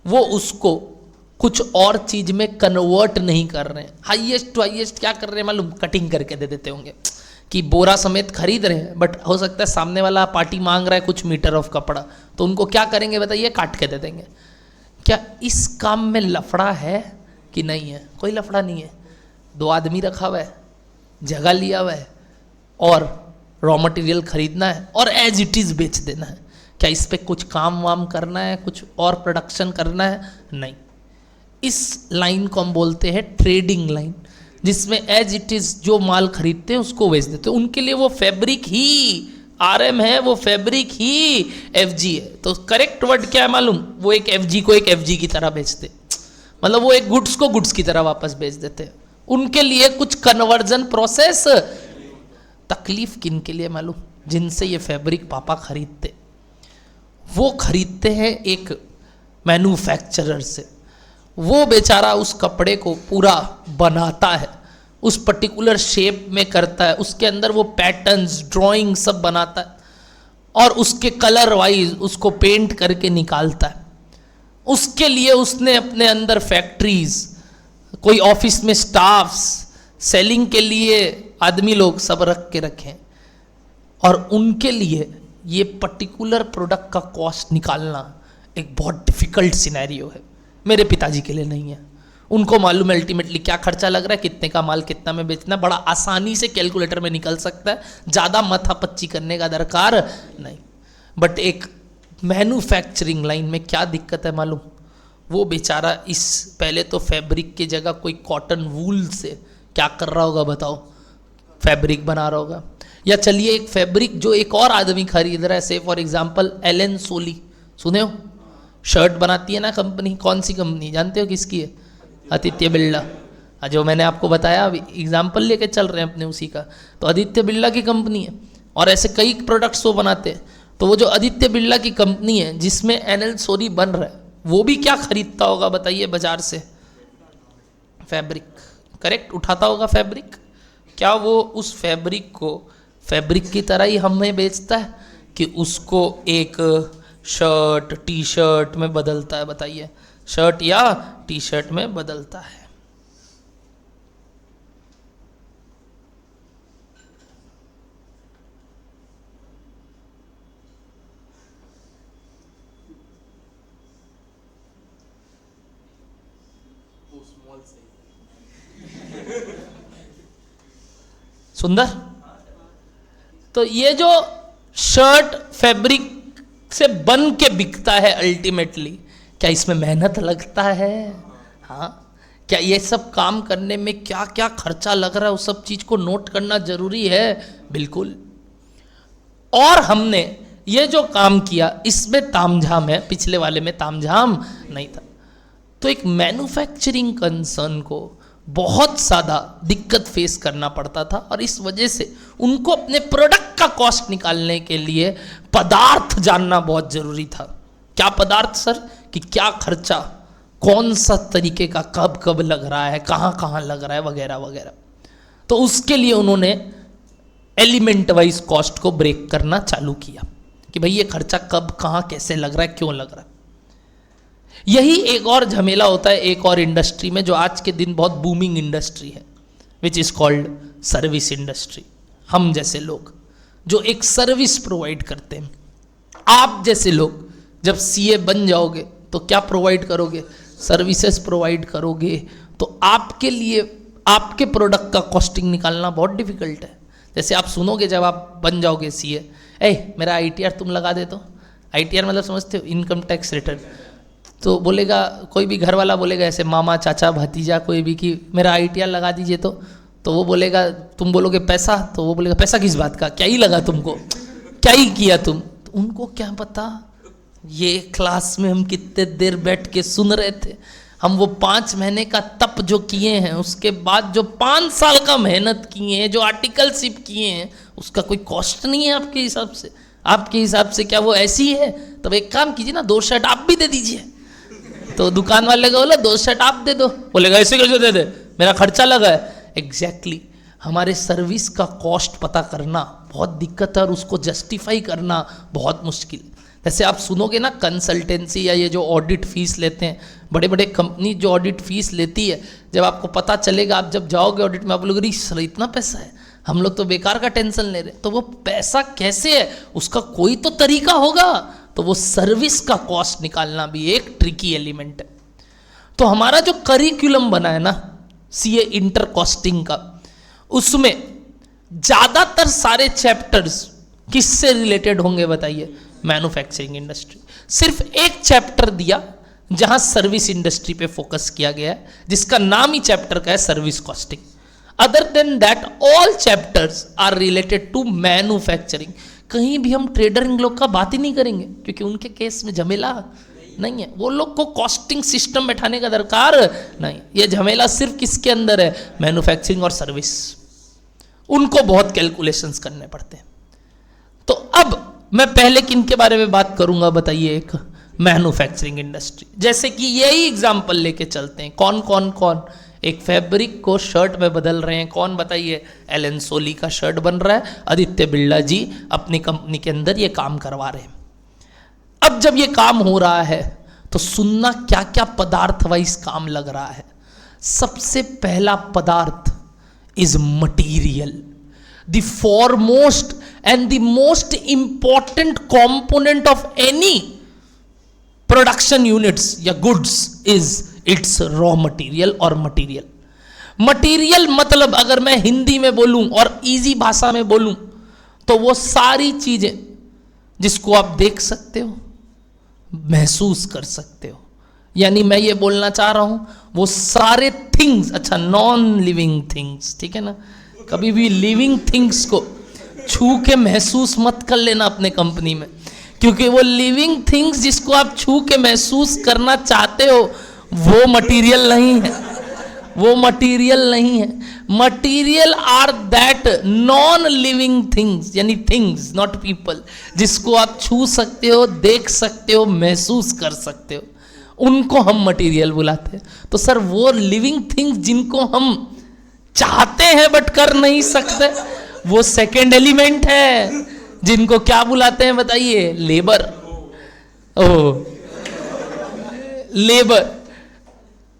वो उसको कुछ और चीज में कन्वर्ट नहीं कर रहे हैं। हाईएस्ट टू हाईएस्ट क्या कर रहे हैं मालूम? कटिंग करके दे देते होंगे कि बोरा समेत खरीद रहे हैं, बट हो सकता है सामने वाला पार्टी मांग रहा है कुछ मीटर ऑफ कपड़ा, तो उनको क्या करेंगे बताइए? काट के दे देंगे। क्या इस काम में लफड़ा है कि नहीं है? कोई लफड़ा नहीं है। 2 आदमी रखा हुआ है, जगह लिया हुआ है, और रॉ मटेरियल खरीदना है और एज इट इज बेच देना है। क्या इस पे कुछ काम वाम करना है, कुछ और प्रोडक्शन करना है? नहीं। इस लाइन को हम बोलते हैं ट्रेडिंग लाइन, जिसमें एज इट इज जो माल खरीदते हैं उसको बेच देते हैं। उनके लिए वो फैब्रिक ही RM है, वो फैब्रिक ही FG है। तो करेक्ट वर्ड क्या है मालूम? वो एक FG को एक FG की तरह बेचते, मतलब वो एक गुड्स को गुड्स की तरह वापस बेच देते हैं। उनके लिए कुछ कन्वर्जन प्रोसेस। तकलीफ किन के लिए मालूम? जिनसे ये फैब्रिक पापा खरीदते, वो खरीदते हैं एक मैन्युफैक्चरर से। वो बेचारा उस कपड़े को पूरा बनाता है, उस पर्टिकुलर शेप में करता है, उसके अंदर वो पैटर्न्स ड्राइंग सब बनाता है, और उसके कलर वाइज उसको पेंट करके निकालता है। उसके लिए उसने अपने अंदर फैक्ट्रीज, कोई ऑफिस में स्टाफ्स, सेलिंग के लिए आदमी लोग सब रख के रखें, और उनके लिए ये पर्टिकुलर प्रोडक्ट का कॉस्ट निकालना एक बहुत डिफिकल्ट सिनेरियो है। मेरे पिताजी के लिए नहीं है। उनको मालूम है अल्टीमेटली क्या खर्चा लग रहा है, कितने का माल कितना में बेचना, बड़ा आसानी से कैलकुलेटर में निकल सकता है, ज़्यादा मथापच्ची करने का दरकार नहीं। बट एक मैन्युफैक्चरिंग लाइन में क्या दिक्कत है मालूम? वो बेचारा इस पहले तो फैब्रिक की जगह कोई कॉटन वूल से क्या कर रहा होगा बताओ? फैब्रिक बना रहा होगा। या चलिए एक फैब्रिक जो एक और आदमी खरीद रहा है, से फॉर एग्जाम्पल एलन सोली, सुने हो? शर्ट बनाती है ना कंपनी, कौन सी कंपनी जानते हो किसकी है? आदित्य बिरला। जो मैंने आपको बताया अभी एग्जाम्पल लेके चल रहे हैं अपने उसी का, तो आदित्य बिरला की कंपनी है, और ऐसे कई प्रोडक्ट्स वो बनाते हैं। तो वो जो आदित्य बिरला की कंपनी है जिसमें एलन सोली बन रहा है, वो भी क्या खरीदता होगा बताइए बाजार से? फैब्रिक। करेक्ट, उठाता होगा फैब्रिक। क्या वो उस फैब्रिक को फैब्रिक की तरह ही हमें बेचता है कि उसको एक शर्ट टी शर्ट में बदलता है? बताइए, शर्ट या टी शर्ट में बदलता है। सुंदर। तो ये जो शर्ट फैब्रिक से बन के बिकता है अल्टीमेटली, क्या इसमें मेहनत लगता है? हाँ। क्या ये सब काम करने में क्या क्या खर्चा लग रहा है, उस सब चीज को नोट करना जरूरी है? बिल्कुल। और हमने ये जो काम किया इसमें तामझाम है, पिछले वाले में तामझाम नहीं था। तो एक मैन्युफैक्चरिंग कंसर्न को बहुत ज़्यादा दिक्कत फेस करना पड़ता था और इस वजह से उनको अपने प्रोडक्ट का कॉस्ट निकालने के लिए पदार्थ जानना बहुत ज़रूरी था। क्या पदार्थ सर? कि क्या खर्चा, कौन सा तरीके का कब कब लग रहा है, कहाँ कहाँ लग रहा है, वगैरह वगैरह। तो उसके लिए उन्होंने एलिमेंट वाइज कॉस्ट को ब्रेक करना चालू किया कि भाई ये खर्चा कब कहाँ कैसे लग रहा है, क्यों लग रहा है। यही एक और झमेला होता है एक और इंडस्ट्री में जो आज के दिन बहुत बूमिंग इंडस्ट्री है, which is called service industry. हम जैसे लोग जो एक सर्विस प्रोवाइड करते हैं, आप जैसे लोग जब सीए बन जाओगे तो क्या प्रोवाइड करोगे? सर्विसेज प्रोवाइड करोगे। तो आपके लिए आपके प्रोडक्ट का कॉस्टिंग निकालना बहुत डिफिकल्ट है। जैसे आप सुनोगे जब आप बन जाओगे सीए, मेरा आईटीआर तुम लगा दे। तो आईटीआर मतलब समझते हो? Income tax return. तो बोलेगा कोई भी घर वाला बोलेगा ऐसे मामा चाचा भतीजा कोई भी कि मेरा आईटीआर लगा दीजिए। तो वो बोलेगा, तुम बोलोगे पैसा, तो वो बोलेगा पैसा किस बात का, क्या ही लगा तुमको, क्या ही किया तुम। तो उनको क्या पता ये क्लास में हम कितने देर बैठ के सुन रहे थे, हम वो 5 महीने का तप जो किए हैं, उसके बाद जो 5 साल का मेहनत किए हैं, जो आर्टिकलशिप किए हैं, उसका कोई कॉस्ट नहीं है आपके हिसाब से। आपके हिसाब से क्या वो ऐसी है? तब एक काम कीजिए ना, 2 शर्ट आप भी दे दीजिए। तो दुकान वाले को बोला 2 शर्ट आप दे दो, बोलेगा ऐसे कैसे दे दे, मेरा खर्चा लगा है। एग्जैक्टली हमारे सर्विस का कॉस्ट पता करना बहुत दिक्कत है और उसको जस्टिफाई करना बहुत मुश्किल। जैसे आप सुनोगे ना कंसल्टेंसी या ये जो ऑडिट फीस लेते हैं, बड़े बड़े कंपनी जो ऑडिट फीस लेती है, जब आपको पता चलेगा, आप जब जाओगे ऑडिट में, आप लोग सर इतना पैसा है, हम लोग तो बेकार का टेंशन ले रहे। तो वो पैसा कैसे है, उसका कोई तो तरीका होगा। तो वो सर्विस का कॉस्ट निकालना भी एक ट्रिकी एलिमेंट है। तो हमारा जो करिकुलम बना है ना सीए इंटर कॉस्टिंग का, उसमें ज्यादातर सारे चैप्टर्स किससे रिलेटेड होंगे बताइए? Manufacturing industry. सिर्फ एक चैप्टर दिया जहां सर्विस इंडस्ट्री पे फोकस किया गया है, जिसका नाम ही चैप्टर का है service costing. Other than that all chapters are related to manufacturing. कहीं भी हम ट्रेडर इन लोग का बात ही नहीं करेंगे, क्योंकि उनके केस में झमेला नहीं है। वो लोग को कॉस्टिंग सिस्टम बैठाने का दरकार नहीं। ये झमेला सिर्फ किसके अंदर है? मैन्युफैक्चरिंग और सर्विस। उनको बहुत कैलकुलेशंस करने पड़ते हैं। तो अब मैं पहले किन के बारे में बात करूंगा बताइए? एक मैन्युफैक्चरिंग इंडस्ट्री। जैसे कि यही एग्जाम्पल लेके चलते हैं। कौन कौन कौन एक फैब्रिक को शर्ट में बदल रहे हैं? कौन बताइए? एलन सोली का शर्ट बन रहा है, आदित्य बिरला जी अपनी कंपनी के अंदर ये काम करवा रहे हैं। अब जब ये काम हो रहा है तो सुनना क्या क्या पदार्थ वाइज काम लग रहा है। सबसे पहला पदार्थ is material, the foremost and the most important component of any production units या goods is its raw material और मटेरियल। मटेरियल मतलब अगर मैं हिंदी में बोलूं और इजी भाषा में बोलूं तो वो सारी चीजें जिसको आप देख सकते हो, महसूस कर सकते हो। यानी मैं ये बोलना चाह रहा हूं वो सारे थिंग्स, अच्छा नॉन लिविंग थिंग्स, ठीक है ना, कभी भी लिविंग थिंग्स को छू के महसूस मत कर लेना अपने कंपनी में, क्योंकि वो लिविंग थिंग्स जिसको आप छू के महसूस करना चाहते हो वो मटेरियल नहीं है, वो मटेरियल नहीं है। Material are that non living things, यानी थिंग्स नॉट पीपल, जिसको आप छू सकते हो, देख सकते हो, महसूस कर सकते हो, उनको हम मटेरियल बुलाते हैं। तो सर वो लिविंग थिंग्स जिनको हम चाहते हैं बट कर नहीं सकते, वो सेकेंड एलिमेंट है, जिनको क्या बुलाते हैं बताइए? लेबर। ओ labour,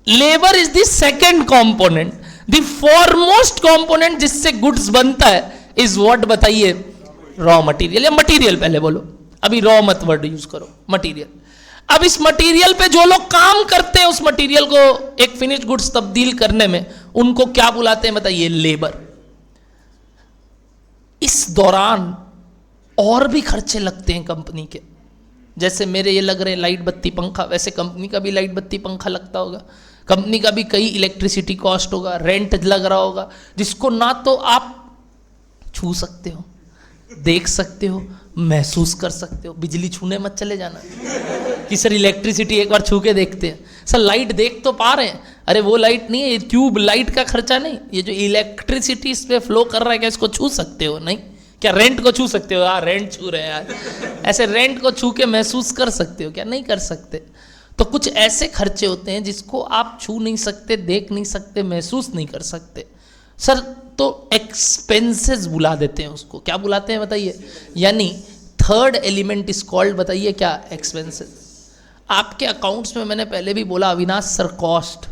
labour is the second component. The foremost component जिससे गुड्स बनता है इज व्हाट बताइए? रॉ मटेरियल, या मटेरियल पहले बोलो, अभी रॉ मत वर्ड यूज करो, मटेरियल। अब इस मटेरियल पे जो लोग काम करते हैं उस मटेरियल को एक फिनिश्ड गुड्स तब्दील करने में, उनको क्या बुलाते हैं बताइए? लेबर। इस दौरान और भी खर्चे लगते हैं कंपनी के। जैसे मेरे ये लग रहे हैं लाइट बत्ती पंखा, वैसे कंपनी का भी लाइट बत्ती पंखा लगता होगा, कंपनी का भी कई इलेक्ट्रिसिटी कॉस्ट होगा, रेंट लग रहा होगा, जिसको ना तो आप छू सकते हो, देख सकते हो, महसूस कर सकते हो। बिजली छूने मत चले जाना कि सर इलेक्ट्रिसिटी एक बार छू के देखते हैं। सर लाइट देख तो पा रहे हैं, अरे वो लाइट नहीं है, ये ट्यूब लाइट का खर्चा नहीं, ये जो इलेक्ट्रिसिटी इस पे फ्लो कर रहा है क्या इसको छू सकते हो? नहीं। क्या रेंट को छू सकते हो? यार रेंट छू रहे हैं यार, ऐसे रेंट को छू के महसूस कर सकते हो क्या? नहीं कर सकते। तो कुछ ऐसे खर्चे होते हैं जिसको आप छू नहीं सकते, देख नहीं सकते, महसूस नहीं कर सकते। सर तो एक्सपेंसेस बुला देते हैं उसको, क्या बुलाते हैं बताइए? यानी थर्ड एलिमेंट इज कॉल्ड, बताइए क्या? एक्सपेंसेस। आपके अकाउंट्स में मैंने पहले भी बोला Avinash sir, cost,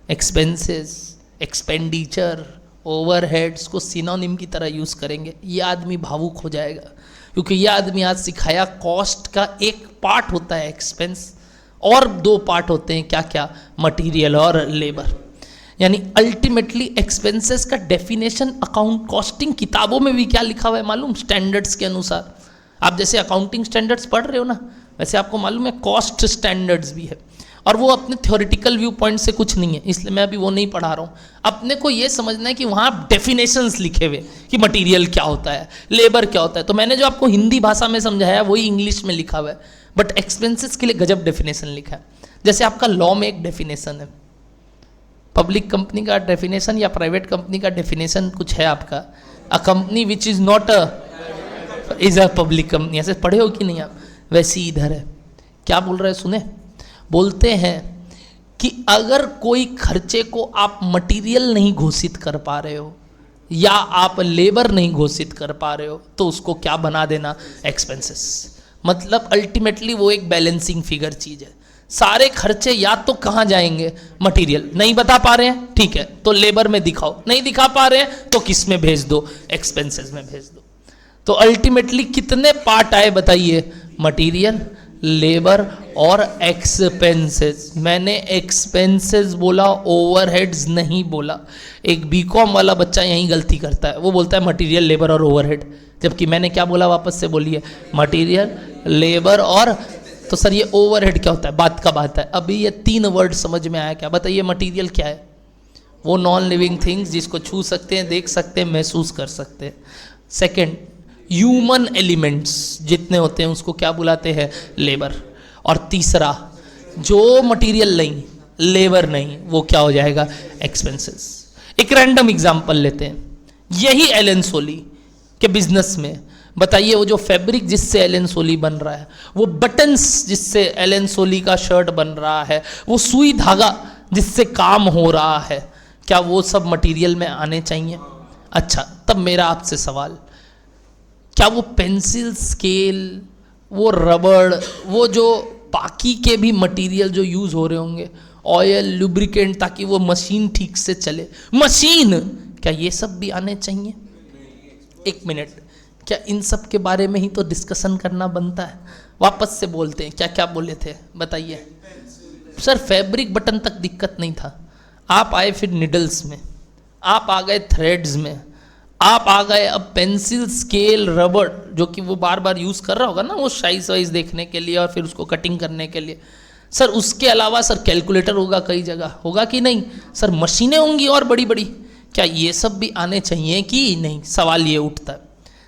expenses, expenditure, overheads को सिनोनिम की तरह यूज करेंगे, ये आदमी भावुक हो जाएगा। क्योंकि ये आदमी आज सिखाया कॉस्ट का एक पार्ट होता है एक्सपेंस, और दो पार्ट होते हैं क्या क्या? मटेरियल और लेबर। यानी अल्टीमेटली एक्सपेंसेस का डेफिनेशन अकाउंट कॉस्टिंग किताबों में भी क्या लिखा हुआ है मालूम? स्टैंडर्ड्स के अनुसार। आप जैसे अकाउंटिंग स्टैंडर्ड्स पढ़ रहे हो ना, वैसे आपको मालूम है कॉस्ट स्टैंडर्ड्स भी है, और वो अपने थ्योरेटिकल व्यू पॉइंट से कुछ नहीं है, इसलिए मैं अभी वो नहीं पढ़ा रहा हूँ। अपने को ये समझना है कि वहाँ डेफिनेशंस लिखे हुए कि मटेरियल क्या होता है, लेबर क्या होता है। तो मैंने जो आपको हिंदी भाषा में समझाया वही इंग्लिश में लिखा हुआ है, बट एक्सपेंसेस के लिए गजब डेफिनेशन लिखा है। जैसे आपका लॉ में एक डेफिनेशन है, पब्लिक कंपनी का डेफिनेशन या प्राइवेट कंपनी का डेफिनेशन कुछ है आपका? A company which is not is a public company. ऐसे पढ़े हो कि नहीं आप? वैसे ही इधर है, क्या बोल रहे हैं सुने? बोलते हैं कि अगर कोई खर्चे को आप मटेरियल नहीं घोषित कर पा रहे हो या आप लेबर नहीं घोषित कर पा रहे हो तो उसको क्या बना देना? एक्सपेंसेस। मतलब अल्टीमेटली वो एक बैलेंसिंग फिगर चीज है। सारे खर्चे या तो कहाँ जाएंगे? मटेरियल। नहीं बता पा रहे हैं, ठीक है, तो लेबर में दिखाओ। नहीं दिखा पा रहे हैं तो किस में भेज दो? एक्सपेंसेस में भेज दो। तो अल्टीमेटली कितने पार्ट आए बताइए? मटेरियल, लेबर और एक्सपेंसेस। मैंने एक्सपेंसेस बोला, ओवरहेड्स नहीं बोला। एक बीकॉम वाला बच्चा यही गलती करता है, वो बोलता है मटेरियल, लेबर और ओवरहेड, जबकि मैंने क्या बोला? वापस से बोलिए, मटेरियल, लेबर और, तो सर ये ओवरहेड क्या होता है? बात का बात है। अभी ये तीन वर्ड समझ में आया क्या? बताइए मटेरियल क्या है? वो नॉन लिविंग थिंग्स जिसको छू सकते हैं, देख सकते हैं, महसूस कर सकते हैं। सेकंड, ह्यूमन एलिमेंट्स जितने होते हैं उसको क्या बुलाते हैं? लेबर। और तीसरा, जो मटेरियल नहीं, लेबर नहीं, वो क्या हो जाएगा? एक्सपेंसेस। एक रैंडम एग्जांपल लेते हैं, यही एलन सोली के बिजनेस में बताइए, वो जो फैब्रिक जिससे एलन सोली बन रहा है, वो बटन्स जिससे एलन सोली का शर्ट बन रहा है, वो सुई धागा जिससे काम हो रहा है, क्या वो सब मटेरियल में आने चाहिए? अच्छा, तब मेरा आपसे सवाल, क्या वो पेंसिल, स्केल, वो रबड़, वो जो बाकी के भी मटेरियल जो यूज हो रहे होंगे, ऑयल, लुब्रिकेंट, ताकि वो मशीन ठीक से चले, मशीन, क्या ये सब भी आने चाहिए? एक मिनट, क्या इन सब के बारे में ही तो डिस्कशन करना बनता है? वापस से बोलते हैं, क्या क्या बोले थे बताइए? सर फैब्रिक बटन तक दिक्कत नहीं था, आप आए फिर निडल्स में, आप आ गए थ्रेड्स में, आप आ गए अब पेंसिल, स्केल, रबड़, जो कि वो बार बार यूज़ कर रहा होगा ना वो साइज वाइज देखने के लिए और फिर उसको कटिंग करने के लिए। सर उसके अलावा सर कैलकुलेटर होगा, कई जगह होगा कि नहीं? सर मशीनें होंगी और बड़ी बड़ी, क्या ये सब भी आने चाहिए कि नहीं? सवाल ये उठता है।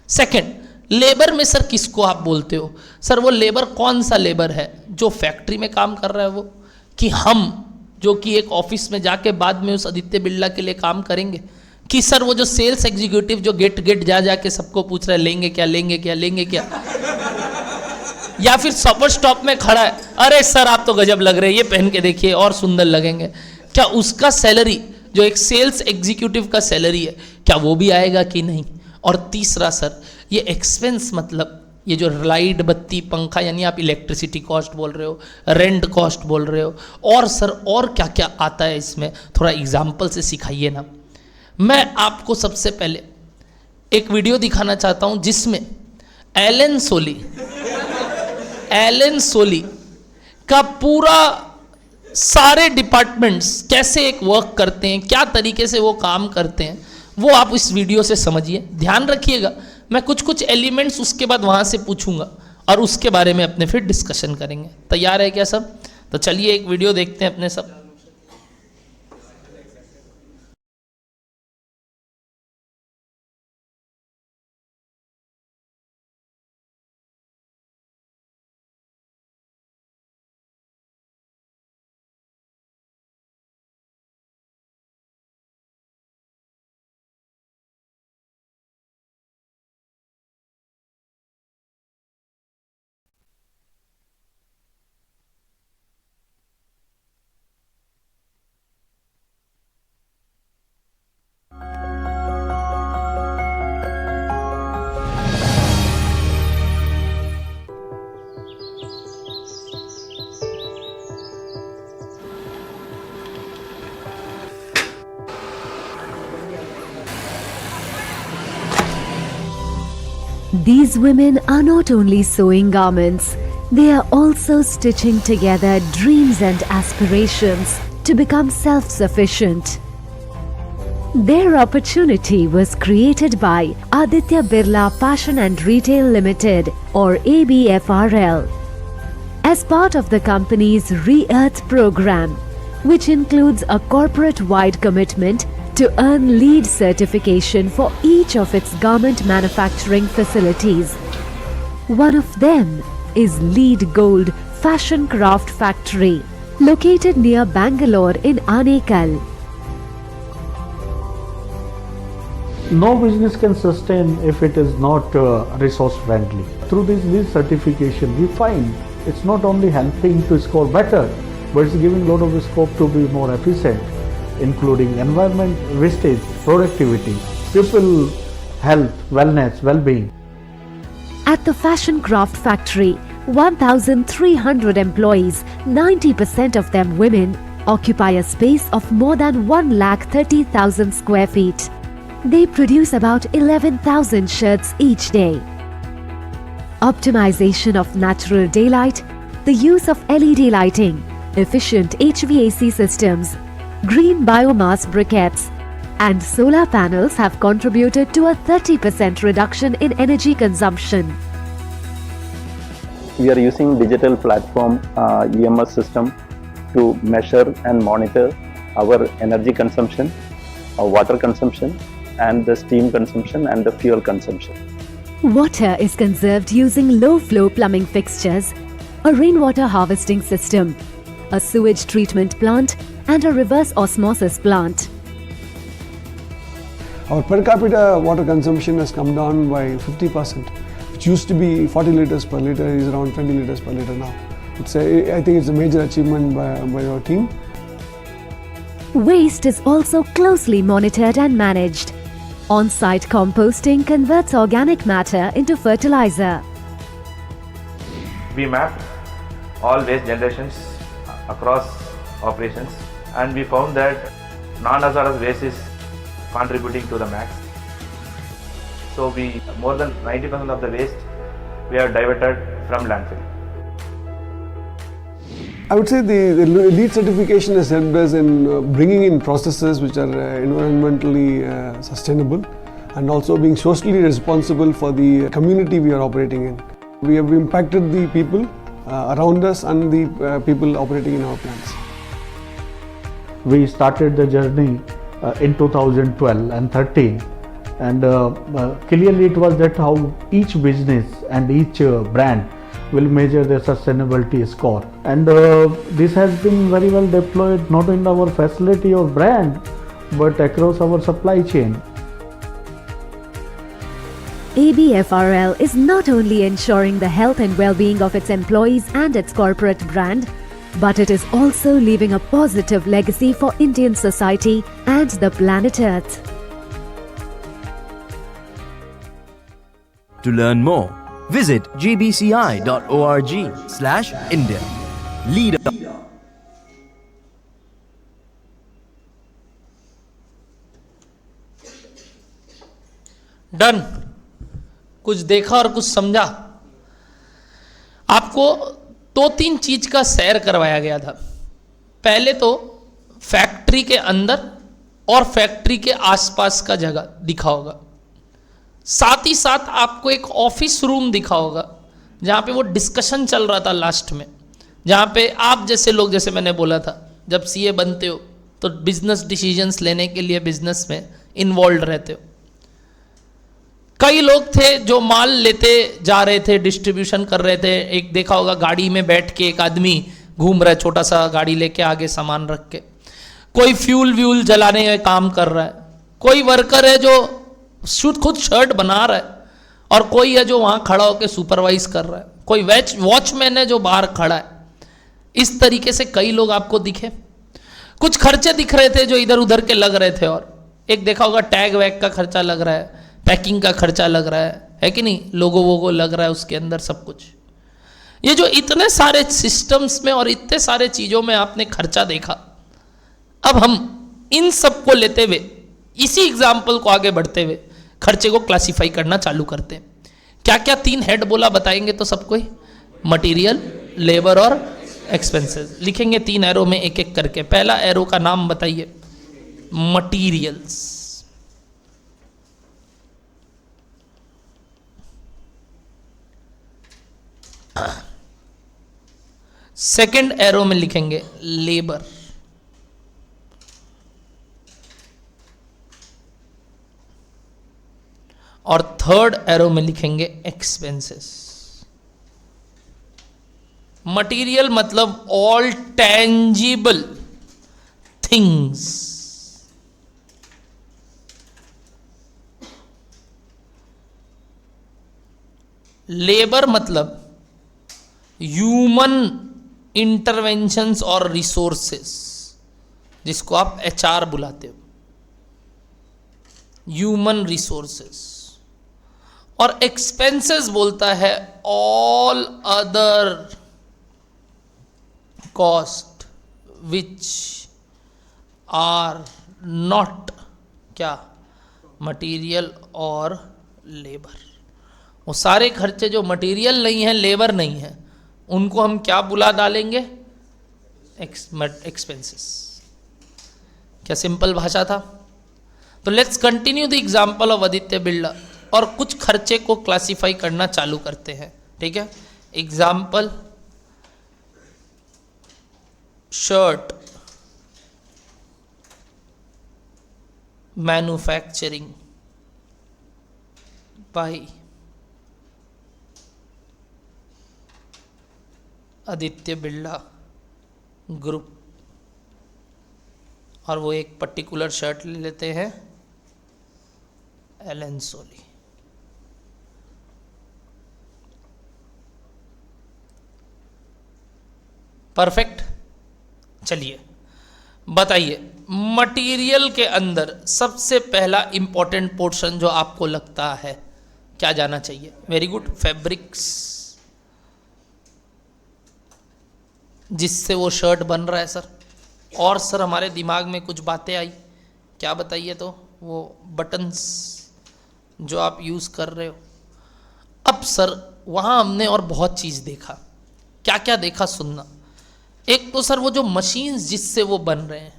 सेकंड, लेबर में सर किसको आप बोलते हो? सर वो लेबर कौन सा लेबर है? जो फैक्ट्री में काम कर रहा है वो, कि हम जो कि एक ऑफिस में जाके बाद में उस आदित्य बिरला के लिए काम करेंगे, कि सर वो जो सेल्स एग्जीक्यूटिव जो गेट गेट जा जाके सबको पूछ रहा है लेंगे क्या, लेंगे क्या, लेंगे क्या, या फिर सुपर स्टॉप में खड़ा है, अरे सर आप तो गजब लग रहे हैं, ये पहन के देखिए और सुंदर लगेंगे, क्या उसका सैलरी जो एक सेल्स एग्जीक्यूटिव का सैलरी है, क्या वो भी आएगा कि नहीं? और तीसरा सर, ये एक्सपेंस मतलब ये जो लाइट, बत्ती, पंखा, यानी आप इलेक्ट्रिसिटी कॉस्ट बोल रहे हो, रेंट कॉस्ट बोल रहे हो, और सर और क्या क्या आता है इसमें? थोड़ा एग्जाम्पल से सिखाइए ना। मैं आपको सबसे पहले एक वीडियो दिखाना चाहता हूं जिसमें एलन सोली का पूरा सारे डिपार्टमेंट्स कैसे एक वर्क करते हैं, क्या तरीके से वो काम करते हैं, वो आप इस वीडियो से समझिए। ध्यान रखिएगा, मैं कुछ कुछ एलिमेंट्स उसके बाद वहाँ से पूछूंगा और उसके बारे में अपने फिर डिस्कशन करेंगे। तैयार है क्या सब? तो चलिए एक वीडियो देखते हैं अपने सब। These women are not only sewing garments, they are also stitching together dreams and aspirations to become self-sufficient. Their opportunity was created by Aditya Birla Fashion and Retail Limited or ABFRL as part of the company's Re-Earth program, which includes a corporate-wide commitment to earn LEED certification for each of its garment manufacturing facilities. One of them is LEED Gold Fashion Craft Factory, located near Bangalore in Anekal. No business can sustain if it is not resource friendly. Through this LEED certification, we find it's not only helping to score better, but it's giving a lot of scope to be more efficient, including environment, wastage, productivity, people, health, wellness, well-being. At the Fashion Craft Factory, 1,300 employees, 90% of them women, occupy a space of more than 1,30,000 square feet. They produce about 11,000 shirts each day. Optimization of natural daylight, the use of LED lighting, efficient HVAC systems, green biomass briquettes, and solar panels have contributed to a 30% reduction in energy consumption. We are using digital platform EMS system to measure and monitor our energy consumption, our water consumption, and the steam consumption and the fuel consumption. Water is conserved using low-flow plumbing fixtures, a rainwater harvesting system, a sewage treatment plant, and a reverse osmosis plant. Our per capita water consumption has come down by 50%, which used to be 40 liters per liter, is around 20 liters per liter now. I think it's a major achievement by our team. Waste is also closely monitored and managed. On-site composting converts organic matter into fertilizer. We mapped all waste generations across operations, and we found that non-hazardous waste is contributing to the max. So more than 90% of the waste we have diverted from landfill. I would say the LEED certification has helped us in bringing in processes which are environmentally sustainable and also being socially responsible for the community we are operating in. We have impacted the people around us and the people operating in our plants. We started the journey in 2012 and 13, and clearly it was that how each business and each brand will measure their sustainability score, and this has been very well deployed not in our facility or brand but across our supply chain. ABFRL is not only ensuring the health and well-being of its employees and its corporate brand, but it is also leaving a positive legacy for Indian society and the planet Earth. To learn more, visit gbci.org/India. Lead up. Done. कुछ देखा और कुछ समझा। आपको 2-3 चीज का सैर करवाया गया था। पहले तो फैक्ट्री के अंदर और फैक्ट्री के आसपास का जगह दिखा होगा, साथ ही साथ आपको एक ऑफिस रूम दिखा होगा जहाँ पे वो डिस्कशन चल रहा था लास्ट में, जहाँ पे आप जैसे लोग, जैसे मैंने बोला था, जब सीए बनते हो तो बिजनेस डिसीजंस लेने के लिए बिजनेस में इन्वॉल्व रहते हो। कई लोग थे जो माल लेते जा रहे थे, डिस्ट्रीब्यूशन कर रहे थे। एक देखा होगा गाड़ी में बैठ के एक आदमी घूम रहा है, छोटा सा गाड़ी लेके आगे सामान रख के। कोई फ्यूल व्यूल जलाने का काम कर रहा है, कोई वर्कर है जो खुद शर्ट बना रहा है, और कोई है जो वहाँ खड़ा होकर सुपरवाइज कर रहा है, कोई वॉचमैन है जो बाहर खड़ा है। इस तरीके से कई लोग आपको दिखे। कुछ खर्चे दिख रहे थे जो इधर उधर के लग रहे थे, और एक देखा होगा टैग वैग का खर्चा लग रहा है, पैकिंग का खर्चा लग रहा है कि नहीं, लोगों वोगो लग रहा है उसके अंदर सब कुछ। ये जो इतने सारे सिस्टम्स में और इतने सारे चीज़ों में आपने खर्चा देखा, अब हम इन सब को लेते हुए, इसी एग्जाम्पल को आगे बढ़ते हुए खर्चे को क्लासिफाई करना चालू करते हैं। क्या क्या 3 हेड बोला बताएंगे तो सबको ही? मटेरियल, लेबर और एक्सपेंसेस। लिखेंगे 3 एरो में एक एक करके। पहला एरो का नाम बताइए, मटीरियल्स। सेकंड एरो में लिखेंगे लेबर। और थर्ड एरो में लिखेंगे एक्सपेंसेस। मटेरियल मतलब ऑल टेंजिबल थिंग्स, लेबर मतलब ह्यूमन इंटरवेंशंस और रिसोर्सेस, जिसको आप HR बुलाते हो, ह्यूमन रिसोर्सेस। और एक्सपेंसेस बोलता है all other cost which are not क्या, मटेरियल और लेबर। वो सारे खर्चे जो मटेरियल नहीं है, लेबर नहीं है, उनको हम क्या बुला डालेंगे? एक्सपेंसेस। क्या सिंपल भाषा था? तो let's continue the example of Aditya Birla और कुछ खर्चे को क्लासिफाई करना चालू करते हैं। ठीक है, example, shirt manufacturing bye Aditya Birla group, और वो एक पर्टिकुलर शर्ट ले लेते हैं एलन सोली। परफेक्ट। चलिए बताइए, मटेरियल के अंदर सबसे पहला इंपॉर्टेंट पोर्शन जो आपको लगता है क्या जाना चाहिए? वेरी गुड, फैब्रिक्स, जिससे वो शर्ट बन रहा है सर। और सर हमारे दिमाग में कुछ बातें आई, क्या बताइए तो? वो बटन्स जो आप यूज़ कर रहे हो। अब सर वहाँ हमने और बहुत चीज़ देखा। क्या क्या देखा सुनना। एक तो सर वो जो मशीन्स जिससे वो बन रहे हैं,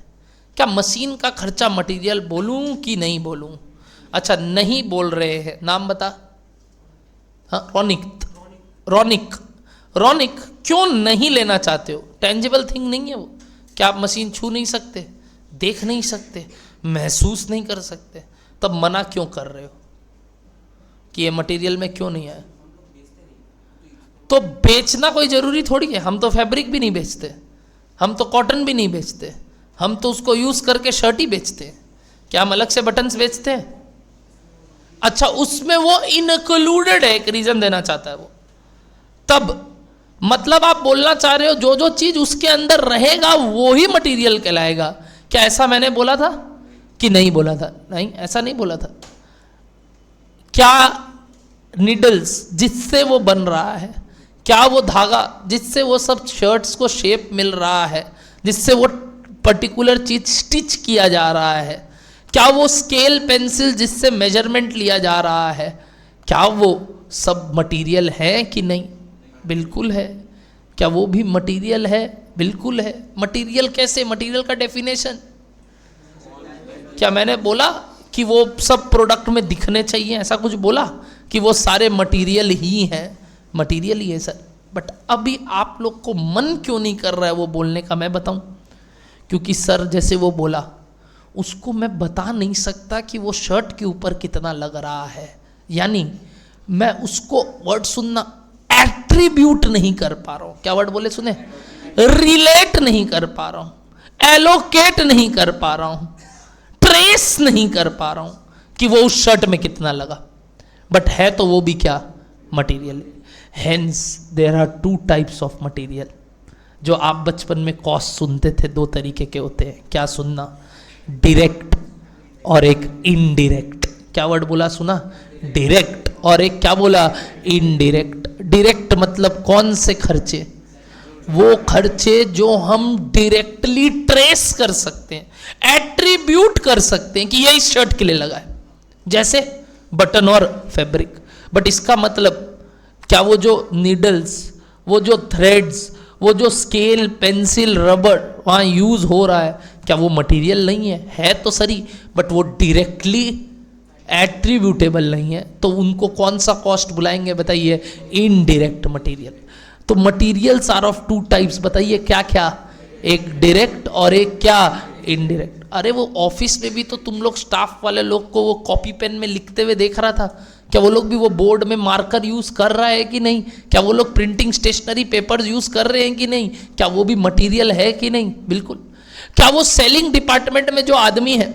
क्या मशीन का खर्चा मटेरियल बोलूं कि नहीं बोलूं? अच्छा नहीं बोल रहे हैं, नाम बता। हाँ, रोनिक। रोनिक क्यों नहीं लेना चाहते हो? टेंजिबल थिंग नहीं है वो। क्या आप मशीन छू नहीं सकते, देख नहीं सकते, महसूस नहीं कर सकते? तब मना क्यों कर रहे हो कि ये मटेरियल में क्यों नहीं आया? तो बेचना कोई ज़रूरी थोड़ी है। हम तो फैब्रिक भी नहीं बेचते, हम तो कॉटन भी नहीं बेचते, हम तो उसको यूज़ करके शर्ट ही बेचते हैं। क्या हम अलग से बटन्स बेचते हैं? अच्छा, उसमें वो इनक्लूडेड है, एक रीज़न देना चाहता है वो। तब मतलब आप बोलना चाह रहे हो जो जो चीज़ उसके अंदर रहेगा वो ही मटेरियल कहलाएगा। क्या ऐसा मैंने बोला था कि नहीं बोला था? नहीं, ऐसा नहीं बोला था। क्या निडल्स जिससे वो बन रहा है, क्या वो धागा जिससे वो सब शर्ट्स को शेप मिल रहा है, जिससे वो पर्टिकुलर चीज स्टिच किया जा रहा है, क्या वो स्केल पेंसिल जिससे मेजरमेंट लिया जा रहा है, क्या वो सब मटेरियल है कि नहीं? बिल्कुल है। क्या वो भी मटेरियल है? बिल्कुल है। मटेरियल कैसे? मटेरियल का डेफिनेशन क्या मैंने बोला कि वो सब प्रोडक्ट में दिखने चाहिए? ऐसा कुछ बोला कि वो सारे मटेरियल ही हैं? मटेरियल ही है सर। बट अभी आप लोग को मन क्यों नहीं कर रहा है वो बोलने का, मैं बताऊं। क्योंकि सर जैसे वो बोला उसको मैं बता नहीं सकता कि वो शर्ट के ऊपर कितना लग रहा है, यानी मैं उसको वर्ड सुनना एट्रीब्यूट नहीं कर पा रहा हूं। क्या वर्ड बोले सुने? रिलेट नहीं कर पा रहा हूं, एलोकेट नहीं कर पा रहा हूं, ट्रेस नहीं कर पा रहा हूं कि वो उस शर्ट में कितना लगा। बट है तो वो भी क्या? Material. Hence there are 2 types of material. जो आप बचपन में कॉस्ट सुनते थे 2 तरीके के होते हैं। क्या सुनना? डायरेक्ट और एक इनडायरेक्ट। क्या वर्ड बोला सुना? डायरेक्ट और एक क्या बोला? इनडायरेक्ट। डायरेक्ट मतलब कौन से खर्चे? वो खर्चे जो हम डायरेक्टली ट्रेस कर सकते हैं, एट्रीब्यूट कर सकते हैं कि ये इस शर्ट के लिए लगा है। जैसे बटन और फैब्रिक। बट इसका मतलब क्या वो जो नीडल्स, वो जो थ्रेड्स, वो जो स्केल, पेंसिल, रबर वहाँ यूज हो रहा है, क्या वो मटेरियल नहीं है तो सही, बट वो डायरेक्टली एट्रीब्यूटेबल नहीं है, तो उनको कौन सा कॉस्ट बुलाएंगे बताइए? Indirect material. तो materials are of two types, बताइए क्या क्या? एक डायरेक्ट और एक क्या? इनडायरेक्ट। अरे वो ऑफिस में भी तो तुम लोग स्टाफ वाले लोग को वो कॉपी पेन में लिखते हुए देख रहा था, क्या वो लोग भी वो बोर्ड में मार्कर यूज कर रहा है कि नहीं? क्या वो लोग प्रिंटिंग स्टेशनरी पेपर्स यूज कर रहे हैं कि नहीं? क्या वो भी मटेरियल है कि नहीं? बिल्कुल। क्या वो सेलिंग डिपार्टमेंट में जो आदमी है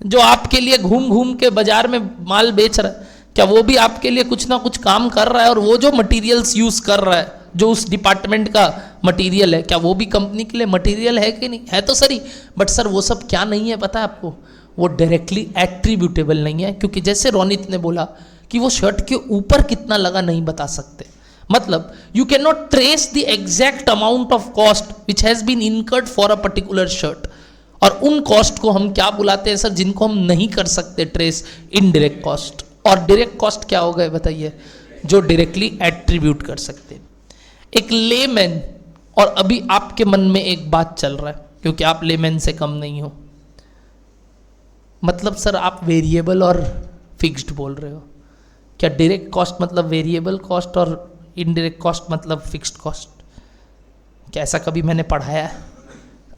जो आपके लिए घूम घूम के बाजार में माल बेच रहा है, क्या वो भी आपके लिए कुछ ना कुछ काम कर रहा है? और वो जो मटेरियल्स यूज कर रहा है, जो उस डिपार्टमेंट का मटेरियल है, क्या वो भी कंपनी के लिए मटेरियल है कि नहीं? है तो सही, बट सर वो सब क्या नहीं है पता है आपको? वो डायरेक्टली एट्रीब्यूटेबल नहीं है, क्योंकि जैसे रोनित ने बोला कि वो शर्ट के ऊपर कितना लगा नहीं बता सकते। मतलब you can not trace the exact amount of cost which has been incurred for a particular shirt. और उन कॉस्ट को हम क्या बुलाते हैं सर, जिनको हम नहीं कर सकते ट्रेस? Indirect cost. और डायरेक्ट कॉस्ट क्या हो गए बताइए? जो डायरेक्टली एट्रीब्यूट कर सकते हैं। एक लेमैन, और अभी आपके मन में एक बात चल रहा है क्योंकि आप लेमैन से कम नहीं हो, मतलब सर आप वेरिएबल और फिक्स्ड बोल रहे हो, क्या डायरेक्ट कॉस्ट मतलब वेरिएबल कॉस्ट और इनडायरेक्ट कॉस्ट मतलब फिक्स्ड कॉस्ट? क्या ऐसा कभी मैंने पढ़ाया है?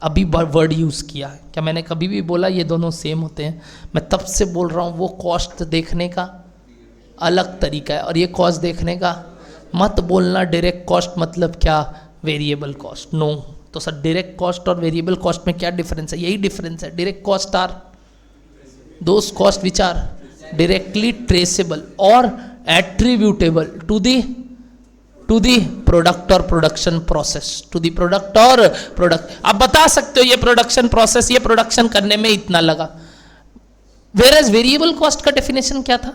अभी वर्ड यूज़ किया है क्या मैंने कभी भी बोला ये दोनों सेम होते हैं? मैं तब से बोल रहा हूँ वो कॉस्ट देखने का अलग तरीका है और ये कॉस्ट देखने का। मत बोलना डायरेक्ट कॉस्ट मतलब क्या वेरिएबल कॉस्ट, नो। तो सर डायरेक्ट कॉस्ट और वेरिएबल कॉस्ट में क्या डिफरेंस है? यही डिफरेंस है। Direct cost are those cost which are directly traceable और एट्रीब्यूटेबल टू दी प्रोडक्ट और production process, to the product और प्रोडक्ट। आप बता सकते हो ये प्रोडक्शन प्रोसेस, ये प्रोडक्शन करने में इतना लगा। वेयर एज वेरिएबल कॉस्ट का डेफिनेशन क्या था?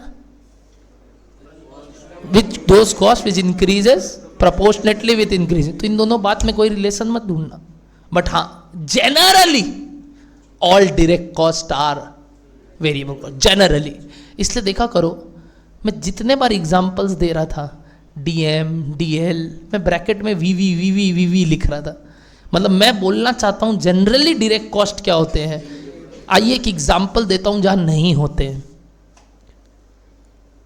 Which those cost which increases proportionately with increase. तो इन दोनों बात में कोई रिलेशन मत ढूंढना, बट हाँ generally all direct cost are variable cost, generally. इसलिए देखा करो मैं जितने बार एग्जांपल्स दे रहा था, डीएम डीएल, मैं ब्रैकेट में वीवी लिख रहा था। मतलब मैं बोलना चाहता हूं जनरली डायरेक्ट कॉस्ट क्या होते हैं। आइए एक एग्जांपल देता हूं जहां नहीं होते हैं।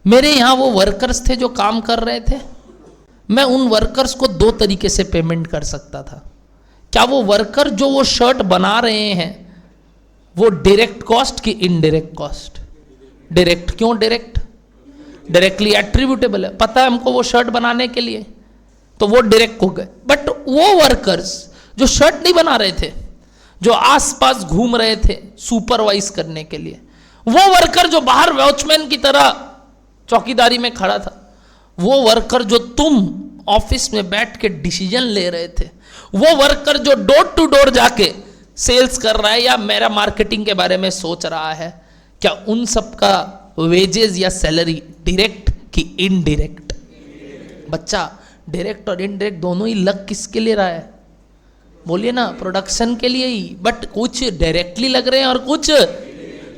मेरे यहां वो वर्कर्स थे जो काम कर रहे थे, मैं उन वर्कर्स को दो तरीके से पेमेंट कर सकता था। क्या वो वर्कर जो वो शर्ट बना रहे हैं वो डायरेक्ट कॉस्ट की इनडायरेक्ट कॉस्ट? डायरेक्ट। क्यों डायरेक्ट? डायरेक्टली एट्रीब्यूटेबल है, पता है हमको वो शर्ट बनाने के लिए, तो वो डायरेक्ट हो गए। बट वो वर्कर्स जो शर्ट नहीं बना रहे थे, जो आसपास घूम रहे थे सुपरवाइज करने के लिए, वो वर्कर जो बाहर वॉचमैन की तरह चौकीदारी में खड़ा था, वो वर्कर जो तुम ऑफिस में बैठ के डिसीजन ले रहे थे, वो वर्कर जो डोर टू डोर जाके सेल्स कर रहा है या मेरा मार्केटिंग के बारे में सोच रहा है, क्या उन सब का वेजेस या सैलरी डायरेक्ट की इनडायरेक्ट? बच्चा डायरेक्ट और इनडायरेक्ट दोनों ही लग किसके लिए रहा है? बोलिए ना, प्रोडक्शन के लिए ही। बट कुछ डायरेक्टली लग रहे हैं और कुछ,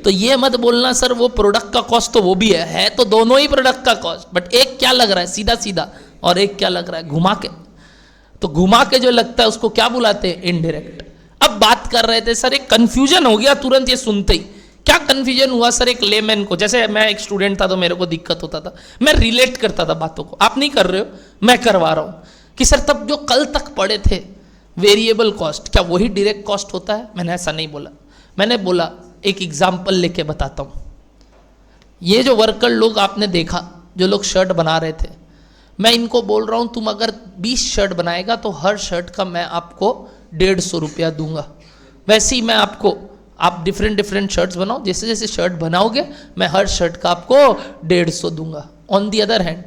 तो ये मत बोलना सर वो प्रोडक्ट का कॉस्ट तो वो भी है तो दोनों ही प्रोडक्ट का कॉस्ट, बट एक क्या लग रहा है सीधा सीधा और एक क्या लग रहा है घुमा के। तो घुमा के जो लगता है उसको क्या बुलाते हैं? इनडायरेक्ट। अब बात कर रहे थे सर, एक कंफ्यूजन हो गया तुरंत ये सुनते ही। क्या कंफ्यूजन हुआ सर? एक लेमैन को, जैसे मैं एक स्टूडेंट था तो मेरे को दिक्कत होता था, मैं रिलेट करता था बातों को। आप नहीं कर रहे हो, मैं करवा रहा हूं कि सर तब जो कल तक पढ़े थे वेरिएबल कॉस्ट, क्या वही डायरेक्ट कॉस्ट होता है? मैंने ऐसा नहीं बोला। मैंने बोला एक एग्जाम्पल लेके बताता हूं। ये जो वर्कर लोग आपने देखा, जो लोग शर्ट बना रहे थे, मैं इनको बोल रहा हूं तुम अगर 20 शर्ट बनाएगा तो हर शर्ट का मैं आपको 150 रुपया दूंगा। वैसे ही मैं आपको, आप डिफरेंट शर्ट्स बनाओ, जैसे जैसे शर्ट बनाओगे मैं हर शर्ट का आपको 150 दूंगा। ऑन दी अदर हैंड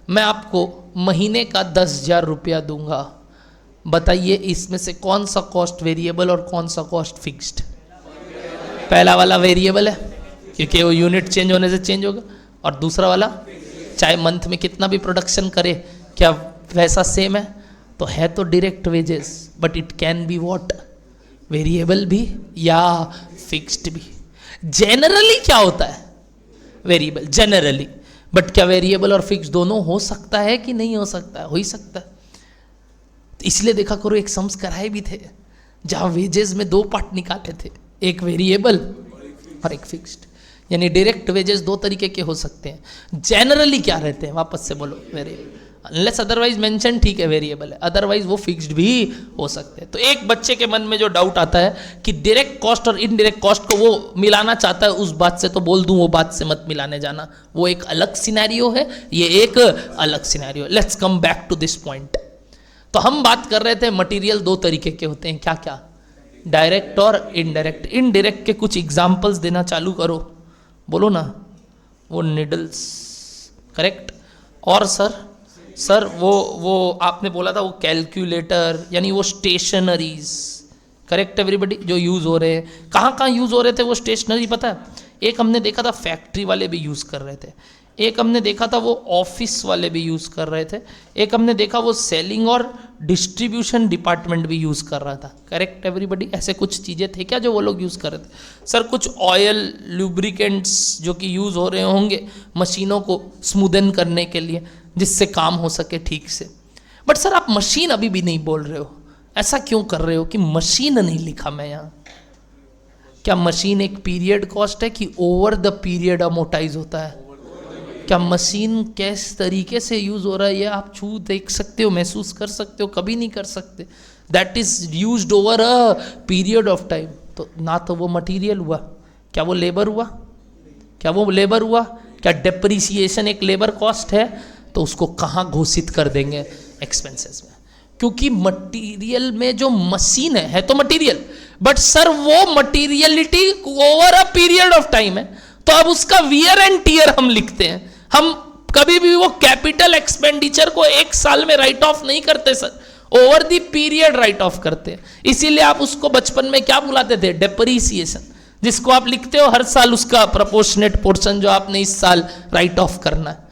मैं आपको महीने का 10,000 रुपया दूंगा। बताइए इसमें से कौन सा कॉस्ट वेरिएबल और कौन सा कॉस्ट फिक्स्ड? पहला वाला वेरिएबल है क्योंकि वो यूनिट चेंज होने से चेंज होगा, और दूसरा वाला चाहे मंथ में कितना भी प्रोडक्शन करे क्या वैसा सेम है? तो है तो direct wages, but it can be what? Variable भी या फिक्स्ड भी। जनरली क्या होता है? वेरिएबल। जनरली बट क्या वेरिएबल और फिक्स दोनों हो सकता है कि नहीं हो सकता है? हो ही सकता है। तो इसलिए देखा करो एक सम्स कराए भी थे जहां वेजेस में दो पार्ट निकाले थे, एक वेरिएबल और एक फिक्स्ड। यानी डायरेक्ट वेजेस दो तरीके के हो सकते हैं। जनरली क्या रहते हैं, वापस से बोलो, वेरिएबल अनलेस अदरवाइज मेंशन, ठीक है वेरिएबल है, अदरवाइज वो फिक्स्ड भी हो सकते हैं। तो एक बच्चे के मन में जो डाउट आता है कि डायरेक्ट कॉस्ट और इनडायरेक्ट कॉस्ट को वो मिलाना चाहता है उस बात से, तो बोल दूं वो बात से मत मिलाने जाना, वो एक अलग सिनेरियो है, ये एक अलग scenario. Let's come back to this point. तो हम बात कर रहे थे मटेरियल दो तरीके के होते हैं, क्या क्या, डायरेक्ट और इनडायरेक्ट। इनडायरेक्ट के कुछ एग्जांपल्स देना चालू करो, बोलो ना। वो निडल्स, करेक्ट। और सर वो आपने बोला था वो कैलकुलेटर, यानी वो स्टेशनरीज, करेक्ट एवरीबडी, जो यूज़ हो रहे हैं। कहाँ यूज़ हो रहे थे वो स्टेशनरी, पता है? एक हमने देखा था फैक्ट्री वाले भी यूज़ कर रहे थे, एक हमने देखा था वो ऑफिस वाले भी यूज़ कर रहे थे, एक हमने देखा वो सेलिंग और डिस्ट्रीब्यूशन डिपार्टमेंट भी यूज़ कर रहा था, करेक्ट एवरीबडी। ऐसे कुछ चीज़ें थे क्या जो वो लोग यूज़ कर रहे थे? सर कुछ ऑयल लुब्रिकेंट्स जो कि यूज़ हो रहे होंगे मशीनों को स्मूदन करने के लिए, जिससे काम हो सके ठीक से। बट सर आप मशीन अभी भी नहीं बोल रहे हो, ऐसा क्यों कर रहे हो कि मशीन नहीं लिखा मैं यहाँ? क्या मशीन एक पीरियड कॉस्ट है कि ओवर द पीरियड अमोर्टाइज होता है? क्या मशीन किस तरीके से यूज हो रहा है ये आप छू देख सकते हो, महसूस कर सकते हो? कभी नहीं कर सकते। That is used over a period of time. तो ना तो वो मटेरियल हुआ, क्या वो लेबर हुआ? क्या वो लेबर हुआ? क्या डेप्रिसिएशन एक लेबर कॉस्ट है? तो उसको कहाँ घोषित कर देंगे? एक्सपेंसेस में। क्योंकि मटेरियल में जो मशीन है तो मटेरियल, बट सर वो materiality over a period of time है, तो अब उसका वियर एंड टीयर हम लिखते हैं। हम कभी भी वो कैपिटल एक्सपेंडिचर को एक साल में राइट ऑफ नहीं करते sir, over the period right of करते हैं। इसीलिए आप उसको बचपन में क्या बुलाते थे? डेप्रिसिएशन, जिसको आप लिखते हो हर साल उसका प्रोपोर्शनेट पोर्शन जो आपने इस साल राइट ऑफ करना है।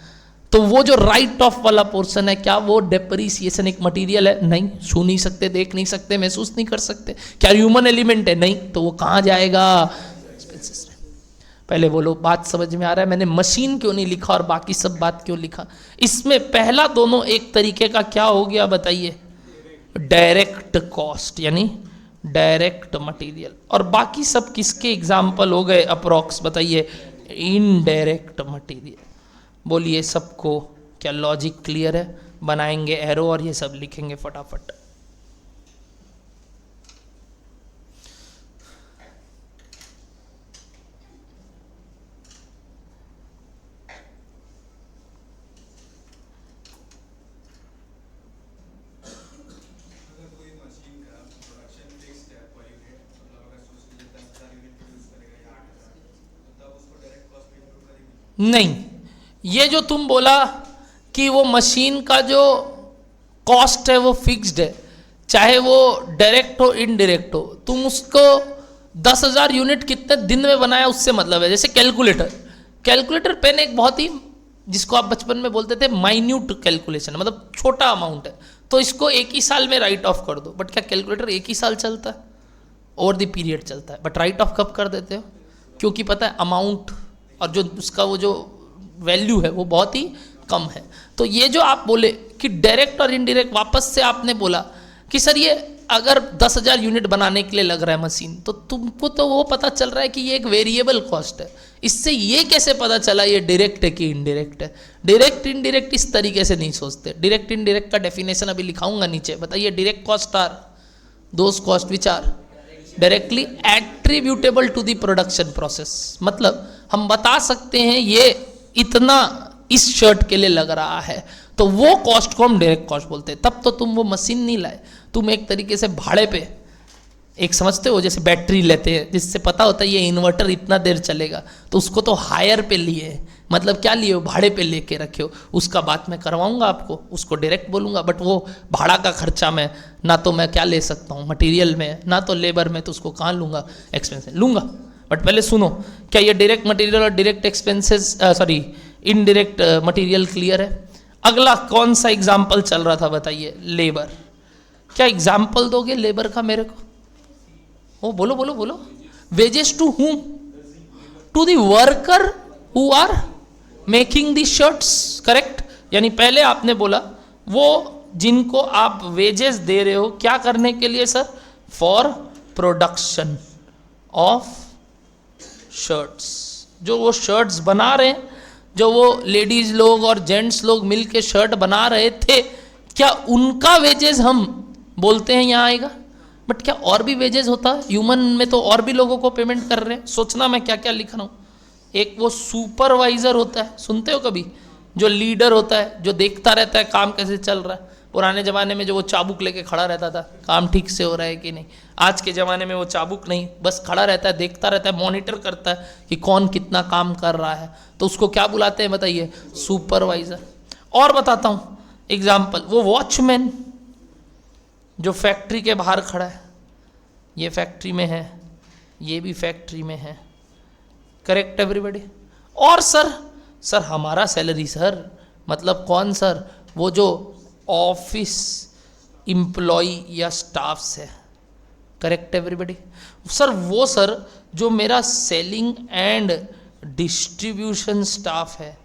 तो वो जो राइट ऑफ वाला पोर्शन है, क्या वो डेप्रिसिएशन एक मटेरियल है? नहीं, छू नहीं सकते, देख नहीं सकते, महसूस नहीं कर सकते। क्या ह्यूमन एलिमेंट है? नहीं। तो वो कहाँ जाएगा? एक्सपेंसेस में। पहले बोलो बात समझ में आ रहा है? मैंने मशीन क्यों नहीं लिखा और बाकी सब बात क्यों लिखा? इसमें पहला दोनों एक तरीके का क्या हो गया बताइए? डायरेक्ट कॉस्ट, यानी डायरेक्ट मटेरियल। और बाकी सब किसके एग्जाम्पल हो गए अप्रॉक्स बताइए? Indirect material. बोलिए सबको, क्या लॉजिक क्लियर है? बनाएंगे एरो और ये सब लिखेंगे फटाफट। नहीं, ये जो तुम बोला कि वो मशीन का जो कॉस्ट है वो फिक्स्ड है, चाहे वो डायरेक्ट हो इनडायरेक्ट हो, तुम उसको 10,000 यूनिट कितने दिन में बनाया उससे मतलब है। जैसे कैलकुलेटर पेन एक बहुत ही, जिसको आप बचपन में बोलते थे माइन्यूट कैलकुलेशन, मतलब छोटा अमाउंट है, तो इसको एक ही साल में राइट ऑफ कर दो। बट क्या कैलकुलेटर एक ही साल चलता है? ओवर द पीरियड चलता है। बट राइट ऑफ कब कर देते हो? क्योंकि पता है अमाउंट और जो उसका वो जो वैल्यू है वो बहुत ही कम है। तो ये जो आप बोले कि डायरेक्ट और इनडायरेक्ट, वापस से आपने बोला कि सर ये अगर 10,000 यूनिट बनाने के लिए लग रहा है मशीन, तो तुमको तो वो पता चल रहा है कि ये एक वेरिएबल कॉस्ट है। इससे ये कैसे पता चला ये डायरेक्ट है कि इनडायरेक्ट है? डायरेक्ट इनडायरेक्ट इस तरीके से नहीं सोचते। डायरेक्ट इनडायरेक्ट का डेफिनेशन अभी लिखाऊंगा नीचे। बताइए, direct cost are those cost which are directly attributable to the production process. मतलब हम बता सकते हैं ये इतना इस शर्ट के लिए लग रहा है, तो वो कॉस्ट को हम डायरेक्ट कॉस्ट बोलते हैं। तब तो तुम वो मशीन नहीं लाए, तुम एक तरीके से भाड़े पे, एक समझते हो जैसे बैटरी लेते हैं जिससे पता होता है ये इन्वर्टर इतना देर चलेगा, तो उसको तो हायर पे लिए, मतलब क्या लिए हो? भाड़े पे लेके रखे हो। उसका बात मैं करवाऊंगा आपको, उसको डायरेक्ट बोलूंगा। बट वो भाड़ा का खर्चा मैं ना तो मैं क्या ले सकता हूँ मटेरियल में, ना तो लेबर में, तो उसको कहाँ लूँगा? एक्सपेंस लूँगा। बट पहले सुनो, क्या ये डायरेक्ट मटेरियल और direct expenses indirect material clear है? अगला कौन सा एग्जाम्पल चल रहा था बताइए? लेबर। क्या एग्जाम्पल दोगे लेबर का मेरे को? ओ बोलो बोलो बोलो। Wages to whom? To the worker who are making the shirts, correct. यानी पहले आपने बोला वो जिनको आप वेजेस दे रहे हो क्या करने के लिए sir? For production of shirts. जो वो शर्ट्स बना रहे हैं, जो वो लेडीज लोग और जेंट्स लोग मिलके शर्ट बना रहे थे, क्या उनका वेजेस हम बोलते हैं यहाँ आएगा? बट क्या और भी वेजेस होता है? ह्यूमन में तो और भी लोगों को पेमेंट कर रहे हैं। सोचना मैं क्या क्या लिख रहा हूँ। एक वो सुपरवाइजर होता है, सुनते हो कभी? जो लीडर होता है, जो देखता रहता है काम कैसे चल रहा है। पुराने ज़माने में जो वो चाबुक लेके खड़ा रहता था, काम ठीक से हो रहा है कि नहीं। आज के ज़माने में वो चाबुक नहीं, बस खड़ा रहता है, देखता रहता है, मॉनिटर करता है कि कौन कितना काम कर रहा है। तो उसको क्या बुलाते हैं बताइए? सुपरवाइजर। और बताता हूँ एग्जाम्पल, वो वॉचमैन जो फैक्ट्री के बाहर खड़ा है, ये फैक्ट्री में है, ये भी फैक्ट्री में है, करेक्ट एवरीबॉडी। और सर हमारा सैलरी सर, मतलब कौन सर? वो जो ऑफिस एम्प्लॉय या स्टाफ्स है, करेक्ट एवरीबॉडी। सर वो सर जो मेरा सेलिंग एंड डिस्ट्रीब्यूशन स्टाफ है,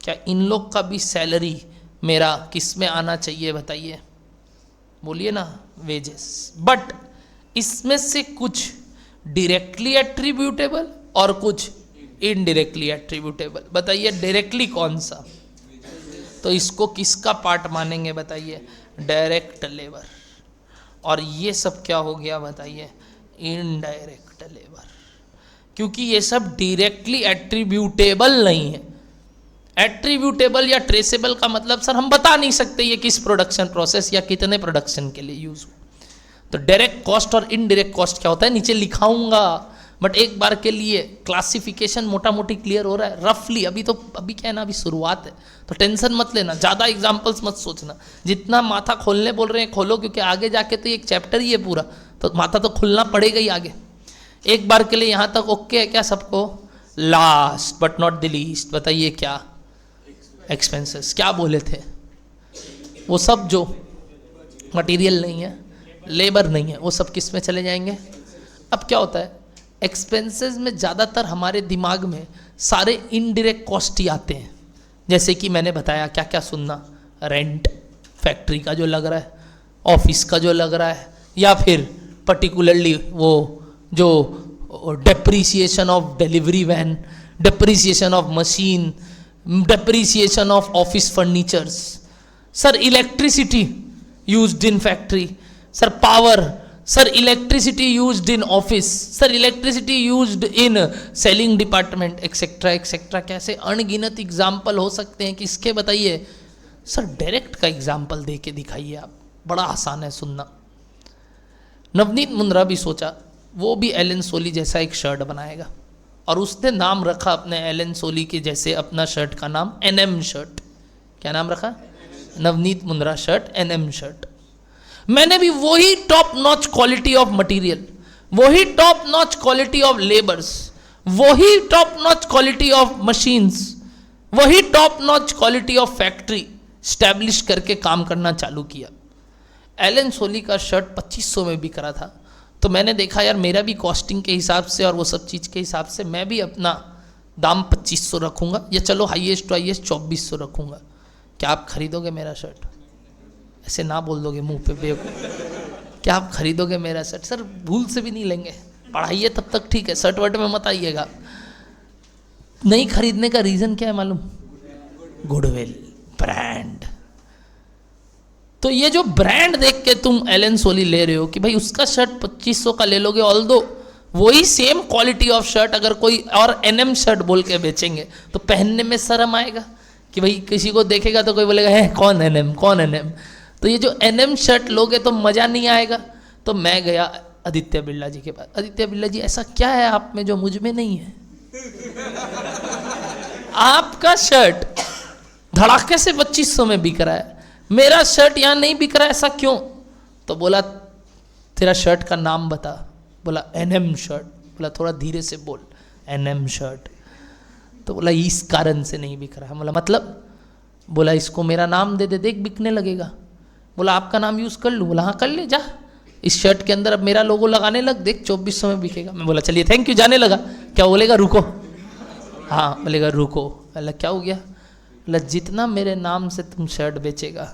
क्या इन लोग का भी सैलरी मेरा किस में आना चाहिए बताइए? बोलिए ना, वेजेस। बट इसमें से कुछ डायरेक्टली एट्रीब्यूटेबल और कुछ इनडायरेक्टली एट्रीब्यूटेबल। बताइए डायरेक्टली कौन सा? तो इसको किसका पार्ट मानेंगे बताइए? Direct labour. और ये सब क्या हो गया बताइए? Indirect labour. क्योंकि ये सब डायरेक्टली एट्रीब्यूटेबल नहीं है। एट्रीब्यूटेबल या ट्रेसेबल का मतलब सर हम बता नहीं सकते ये किस प्रोडक्शन प्रोसेस या कितने प्रोडक्शन के लिए यूज हुआ। तो डायरेक्ट कॉस्ट और इनडायरेक्ट कॉस्ट क्या होता है नीचे लिखाऊंगा, बट एक बार के लिए क्लासिफिकेशन मोटा मोटी क्लियर हो रहा है रफली। अभी क्या है ना, अभी शुरुआत है, तो टेंशन मत लेना, ज़्यादा एग्जाम्पल्स मत सोचना। जितना माथा खोलने बोल रहे हैं खोलो, क्योंकि आगे जाके तो एक चैप्टर ही है पूरा, तो माथा तो खुलना पड़ेगा ही आगे। एक बार के लिए यहाँ तक ओके है क्या सबको? Last but not the least बताइए क्या? एक्सपेंसेस। क्या बोले थे? वो सब जो मटेरियल नहीं है, लेबर नहीं है, वो सब किस में चले जाएंगे? अब क्या होता है, एक्सपेंसेस में ज़्यादातर हमारे दिमाग में सारे इनडायरेक्ट कॉस्ट ही आते हैं। जैसे कि मैंने बताया क्या क्या सुनना, रेंट फैक्ट्री का जो लग रहा है, ऑफिस का जो लग रहा है, या फिर पर्टिकुलरली वो जो depreciation of delivery van, depreciation of machine, depreciation of office furnitures. Sir electricity used in factory, sir power, sir electricity used in office, sir electricity used in selling department, etcetera etcetera. कैसे अनगिनत एग्जाम्पल हो सकते हैं किसके बताइए? सर डायरेक्ट का एग्जाम्पल दे के दिखाइए आप, बड़ा आसान है सुनना। नवनीत मुंद्रा भी सोचा वो भी एलन सोली जैसा एक शर्ट बनाएगा, और उसने नाम रखा अपने एलन सोली के जैसे अपना शर्ट का नाम एनएम शर्ट। क्या नाम रखा? Navneet Mundra shirt, NM shirt. मैंने भी वही top notch quality of material, वही top notch quality of labours, वही top notch quality of machines, वही top notch quality of factory establish करके काम करना चालू किया। एलन सोली का शर्ट 2500 में बिक रहा था, तो मैंने देखा यार मेरा भी कॉस्टिंग के हिसाब से और वो सब चीज़ के हिसाब से मैं भी अपना दाम 2500 रखूँगा, या चलो हाईएस्ट टू हाईएस्ट 2400 रखूँगा। क्या आप खरीदोगे मेरा शर्ट? ऐसे ना बोल दोगे मुंह पे बेवकूफ, क्या आप खरीदोगे मेरा शर्ट? सर भूल से भी नहीं लेंगे, पढ़ाइए तब तक ठीक है, शर्ट वर्ट में मत आइएगा। नहीं खरीदने का रीज़न क्या है मालूम? Goodwill, brand. तो ये जो ब्रांड देख के तुम एलन सोली ले रहे हो कि भाई उसका शर्ट 2500 का ले लोगे, ऑल्दो वही सेम क्वालिटी ऑफ शर्ट अगर कोई और एनएम शर्ट बोल के बेचेंगे तो पहनने में शर्म आएगा कि भाई किसी को देखेगा तो कोई बोलेगा है कौन एनएम, कौन एनएम। तो ये जो एनएम शर्ट लोगे तो मज़ा नहीं आएगा। तो मैं गया आदित्य बिरला जी के पास। आदित्य बिरला जी ऐसा क्या है आप में जो मुझ में नहीं है? आपका शर्ट धड़ाके से 2500 में बिक रहा है, मेरा शर्ट यहाँ नहीं बिक रहा है, ऐसा क्यों? तो बोला तेरा शर्ट का नाम बता। बोला एनएम शर्ट। बोला थोड़ा धीरे से बोल, एनएम शर्ट। तो बोला इस कारण से नहीं बिक रहा है। बोला मतलब? बोला इसको मेरा नाम दे दे, देख बिकने लगेगा। बोला आपका नाम यूज़ कर लूँ? बोला हाँ कर ले, जा इस शर्ट के अंदर अब मेरा लोगो लगाने लग, देख 2400 में बिकेगा। मैं बोला चलिए थैंक यू, जाने लगा। क्या बोलेगा? रुको हाँ, बोलेगा रुको। बोला क्या हो गया? बोला जितना मेरे नाम से तुम शर्ट बेचेगा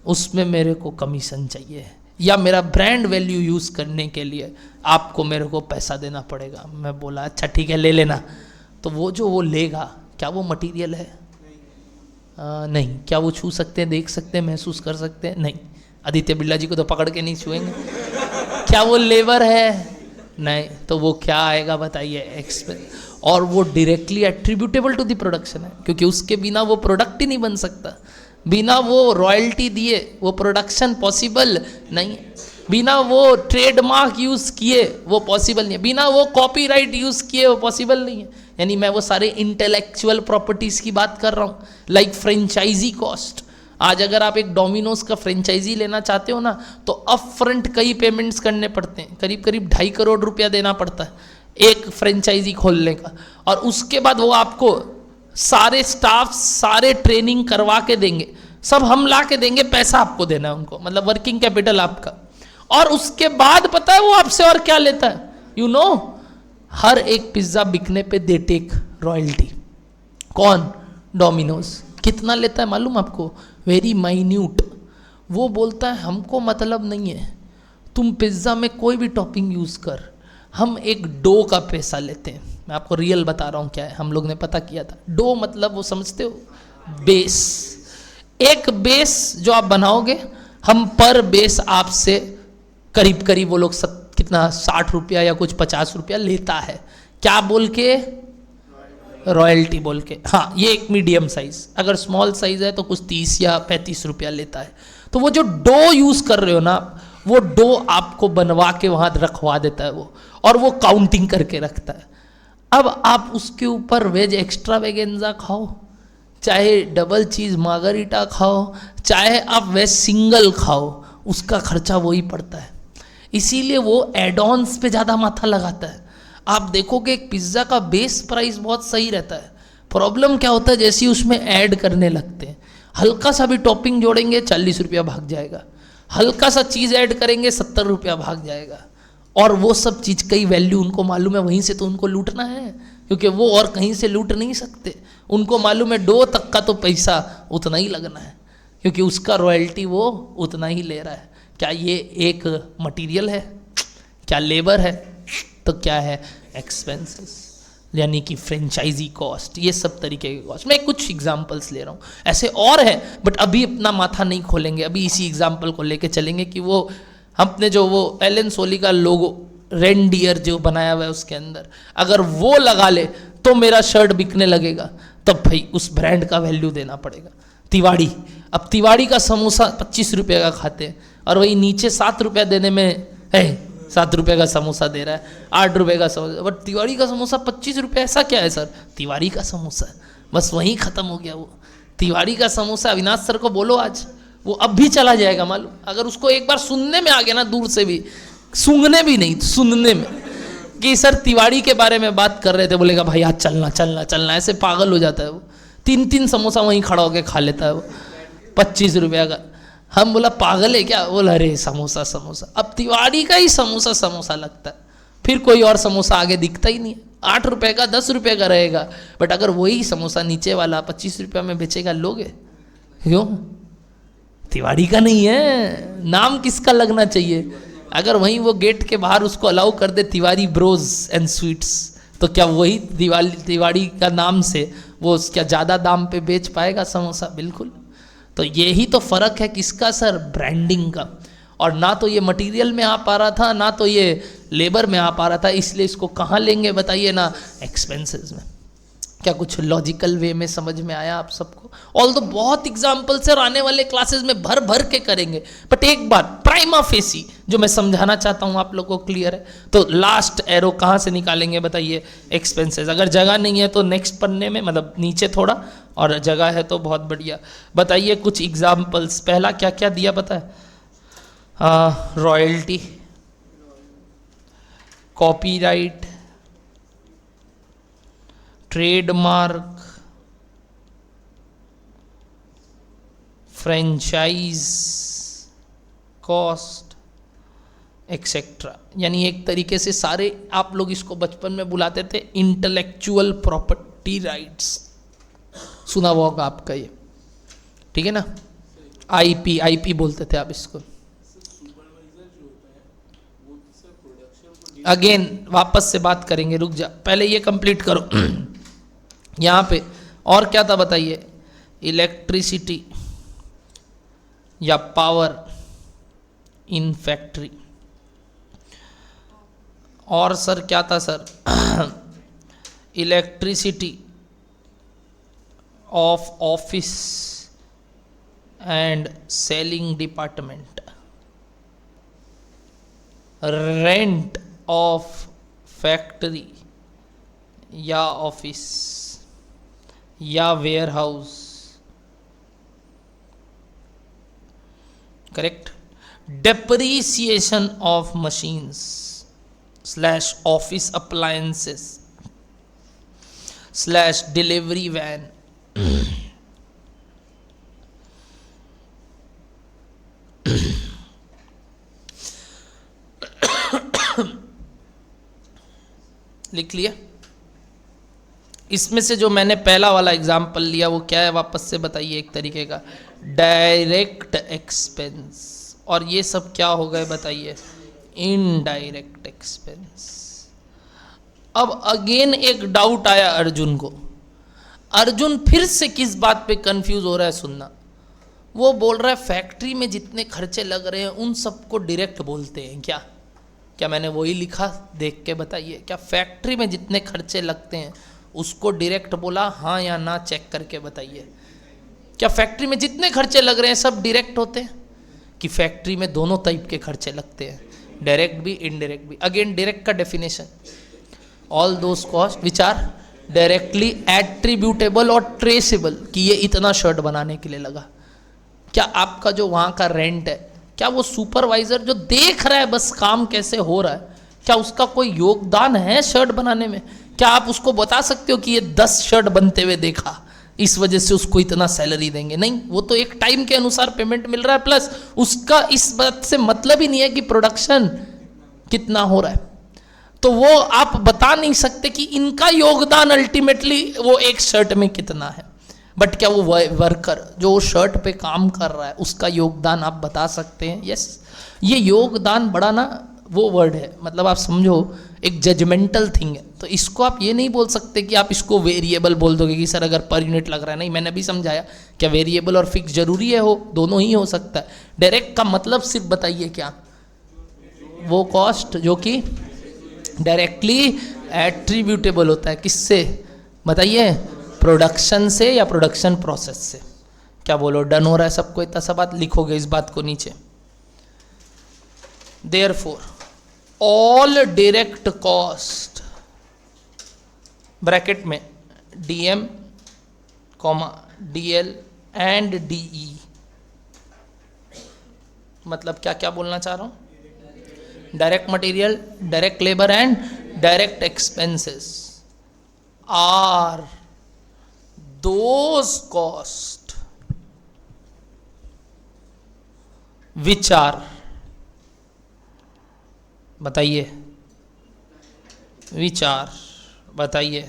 उसमें मेरे को कमीशन चाहिए, या मेरा ब्रांड वैल्यू यूज़ करने के लिए आपको मेरे को पैसा देना पड़ेगा। मैं बोला अच्छा ठीक है ले लेना। तो वो जो वो लेगा, क्या वो मटेरियल है? नहीं। क्या वो छू सकते हैं, देख सकते हैं, महसूस कर सकते हैं? नहीं। आदित्य बिरला जी को तो पकड़ के नहीं छुएंगे। क्या वो लेबर है? नहीं। तो वो क्या आएगा बताइए? एक्सपेंस। और वो directly attributable to the production है, क्योंकि उसके बिना वो प्रोडक्ट ही नहीं बन सकता। बिना वो रॉयल्टी दिए वो प्रोडक्शन पॉसिबल नहीं है। बिना वो ट्रेडमार्क यूज़ किए वो पॉसिबल नहीं है। बिना वो कॉपीराइट यूज़ किए वो पॉसिबल नहीं है। यानी मैं वो सारे इंटेलेक्चुअल प्रॉपर्टीज़ की बात कर रहा हूँ। Like franchisee cost. आज अगर आप एक डोमिनोज का फ्रेंचाइजी लेना चाहते हो ना, तो अप फ्रंट कई पेमेंट्स करने पड़ते हैं। करीब करीब 2.5 करोड़ रुपया देना पड़ता है एक फ्रेंचाइजी खोलने का। और उसके बाद वो आपको सारे स्टाफ, सारे ट्रेनिंग करवा के देंगे, सब हम ला के देंगे, पैसा आपको देना है उनको, मतलब वर्किंग कैपिटल आपका। और उसके बाद पता है वो आपसे और क्या लेता है? यू नो, हर एक पिज्ज़ा बिकने पे दे टेक रॉयल्टी। कौन? डोमिनोज। कितना लेता है मालूम आपको? Very minute. वो बोलता है हमको मतलब नहीं है, तुम पिज्ज़ा में कोई भी टॉपिंग यूज़ कर, हम एक डो का पैसा लेते हैं। मैं आपको रियल बता रहा हूँ क्या है, हम लोग ने पता किया था। डो मतलब वो समझते हो? बेस। एक बेस जो आप बनाओगे, हम पर बेस आपसे करीब करीब वो लोग कितना 60 रुपया या कुछ 50 रुपया लेता है। क्या बोल के? रॉयल्टी बोल के। हाँ, ये एक मीडियम साइज। अगर स्मॉल साइज है तो कुछ 30 या 35 रुपया लेता है। तो वो जो डो यूज कर रहे हो ना, वो डो आपको बनवा के वहां रखवा देता है वो, और वो काउंटिंग करके रखता है। अब आप उसके ऊपर वेज एक्स्ट्रा वेगेंजा खाओ, चाहे डबल चीज मार्गरीटा खाओ, चाहे आप वेज सिंगल खाओ, उसका खर्चा वही पड़ता है। इसीलिए वो एड ऑन्स पे ज़्यादा माथा लगाता है। आप देखोगे एक पिज्ज़ा का बेस प्राइस बहुत सही रहता है। प्रॉब्लम क्या होता है, जैसे ही उसमें ऐड करने लगते हैं, हल्का सा भी टॉपिंग जोड़ेंगे 40 रुपया भाग जाएगा, हल्का सा चीज़ ऐड करेंगे 70 रुपया भाग जाएगा। और वो सब चीज़ कई वैल्यू उनको मालूम है, वहीं से तो उनको लूटना है, क्योंकि वो और कहीं से लूट नहीं सकते। उनको मालूम है डो तक का तो पैसा उतना ही लगना है, क्योंकि उसका रॉयल्टी वो उतना ही ले रहा है। क्या ये एक मटेरियल है? क्या लेबर है? तो क्या है? एक्सपेंसेस, यानी कि फ्रेंचाइजी कॉस्ट, ये सब तरीके के कॉस्ट। मैं कुछ एग्जांपल्स ले रहा हूँ, ऐसे और है बट अभी अपना माथा नहीं खोलेंगे। अभी इसी एग्जांपल को लेके चलेंगे कि वो हमने जो वो एलन सोली का लोगो रेनडियर जो बनाया हुआ है उसके अंदर अगर वो लगा ले तो मेरा शर्ट बिकने लगेगा, तब भाई उस ब्रांड का वैल्यू देना पड़ेगा। तिवाड़ी, अब तिवाड़ी का समोसा 25 रुपये का खाते हैं और वही नीचे 7 रुपया देने में है, 7 रुपये का समोसा दे रहा है, 8 रुपये का समोसा, बट तिवाड़ी का समोसा 25 रुपये। ऐसा क्या है सर? तिवाड़ी का समोसा, बस वहीं ख़त्म हो गया वो। तिवाड़ी का समोसा अविनाश सर को बोलो आज, वो अब भी चला जाएगा मालूम। अगर उसको एक बार सुनने में आ गया ना, दूर से भी, सूंघने भी नहीं, सुनने में कि सर तिवाड़ी के बारे में बात कर रहे थे, बोलेगा भाई आज चलना चलना चलना, ऐसे पागल हो जाता है वो। 3-3 समोसा वहीं खड़ा होकर खा लेता है वो 25 रुपया का। हम बोला पागल है क्या? बोला अरे समोसा समोसा। अब तिवाड़ी का ही समोसा समोसा लगता है, फिर कोई और समोसा आगे दिखता ही नहीं है। 8 रुपये का 10 रुपये का रहेगा, बट अगर वही समोसा नीचे वाला 25 रुपया में बेचेगा, लोगे? क्यों? तिवाड़ी का नहीं है, नाम किसका लगना चाहिए? अगर वहीं वो गेट के बाहर उसको अलाउ कर दे तिवारी ब्रोज एंड स्वीट्स, तो क्या वही तिवाड़ी का नाम से वो क्या ज़्यादा दाम पे बेच पाएगा समोसा? बिल्कुल। तो यही तो फ़र्क है किसका सर? ब्रांडिंग का। और ना तो ये मटेरियल में आ पा रहा था, ना तो ये लेबर में आ पा रहा था, इसलिए इसको कहाँ लेंगे बताइए ना? एक्सपेंसेस में। क्या कुछ लॉजिकल वे में समझ में आया आप सबको? ऑल तो बहुत एग्जाम्पल्स है और आने वाले क्लासेस में भर भर के करेंगे, बट एक बात प्राइमा फेसी जो मैं समझाना चाहता हूँ आप लोगों को क्लियर है? तो लास्ट एरो कहाँ से निकालेंगे बताइए? एक्सपेंसेस। अगर जगह नहीं है तो नेक्स्ट पन्ने में, मतलब नीचे थोड़ा, और जगह है तो बहुत बढ़िया। बताइए कुछ एग्जाम्पल्स। पहला क्या क्या दिया पता है? Royalty, copyright, trademark, franchise cost etcetera. यानी एक तरीके से सारे आप लोग इसको बचपन में बुलाते थे इंटेलेक्चुअल प्रॉपर्टी, प्रॉपर्टी राइट्स, सुना हुआ होगा आपका ये, ठीक है ना। आईपी बोलते थे आप इसको। अगेन वापस से बात करेंगे, रुक जा, पहले ये कंप्लीट करो। यहाँ पे और क्या था बताइए, इलेक्ट्रिसिटी या पावर इन फैक्ट्री, और सर क्या था sir, electricity of office and selling department, rent of factory या ऑफिस या warehouse, correct. Depreciation of machines slash office appliances slash delivery van, लिख लिया। इसमें से जो मैंने पहला वाला एग्जाम्पल लिया वो क्या है, वापस से बताइए, एक तरीके का डायरेक्ट एक्सपेंस, और ये सब क्या हो गए बताइए, इनडायरेक्ट एक्सपेंस। अब अगेन एक डाउट आया अर्जुन को, अर्जुन फिर से किस बात पे कंफ्यूज हो रहा है सुनना, वो बोल रहा है फैक्ट्री में जितने खर्चे लग रहे हैं उन सबको डायरेक्ट बोलते हैं क्या? क्या मैंने वही लिखा, देख के बताइए, क्या फैक्ट्री में जितने खर्चे लगते हैं उसको डायरेक्ट बोला, हाँ या ना चेक करके बताइए। क्या फैक्ट्री में जितने खर्चे लग रहे हैं सब डायरेक्ट होते हैं, कि फैक्ट्री में दोनों टाइप के खर्चे लगते हैं, डायरेक्ट भी इनडायरेक्ट भी। अगेन डायरेक्ट का definition, all those cost which are directly attributable और ट्रेसेबल, कि ये इतना शर्ट बनाने के लिए लगा। क्या आपका जो वहाँ का रेंट है, क्या वो सुपरवाइजर जो देख रहा है बस काम कैसे हो रहा है, क्या उसका कोई योगदान है शर्ट बनाने में? क्या आप उसको बता सकते हो कि ये 10 शर्ट बनते हुए देखा, इस वजह से उसको इतना सैलरी देंगे? नहीं, वो तो एक टाइम के अनुसार पेमेंट मिल रहा है, प्लस उसका इस बात से मतलब ही नहीं है कि प्रोडक्शन कितना हो रहा है। तो वो आप बता नहीं सकते कि इनका योगदान अल्टीमेटली वो एक शर्ट में कितना है। बट क्या वो वर्कर जो शर्ट पे काम कर रहा है उसका योगदान आप बता सकते हैं? यस, ये योगदान बड़ा ना वो वर्ड है, मतलब आप समझो एक जजमेंटल थिंग है। तो इसको आप ये नहीं बोल सकते कि आप इसको वेरिएबल बोल दोगे कि सर अगर पर यूनिट लग रहा है। नहीं, मैंने अभी समझाया, क्या वेरिएबल और फिक्स जरूरी है? हो दोनों ही हो सकता है। डायरेक्ट का मतलब सिर्फ बताइए क्या, वो कॉस्ट जो कि डायरेक्टली एट्रीब्यूटेबल होता है, किससे बताइए, प्रोडक्शन से या प्रोडक्शन प्रोसेस से। क्या बोलो, डन हो रहा है सबको? इतना सा बात लिखोगे इस बात को नीचे। Therefore all direct cost bracket में DM comma DL and DE, मतलब क्या क्या बोलना चाह रहा हूं, direct material, direct labour and direct expenses are those cost which are, बताइए, which are बताइए,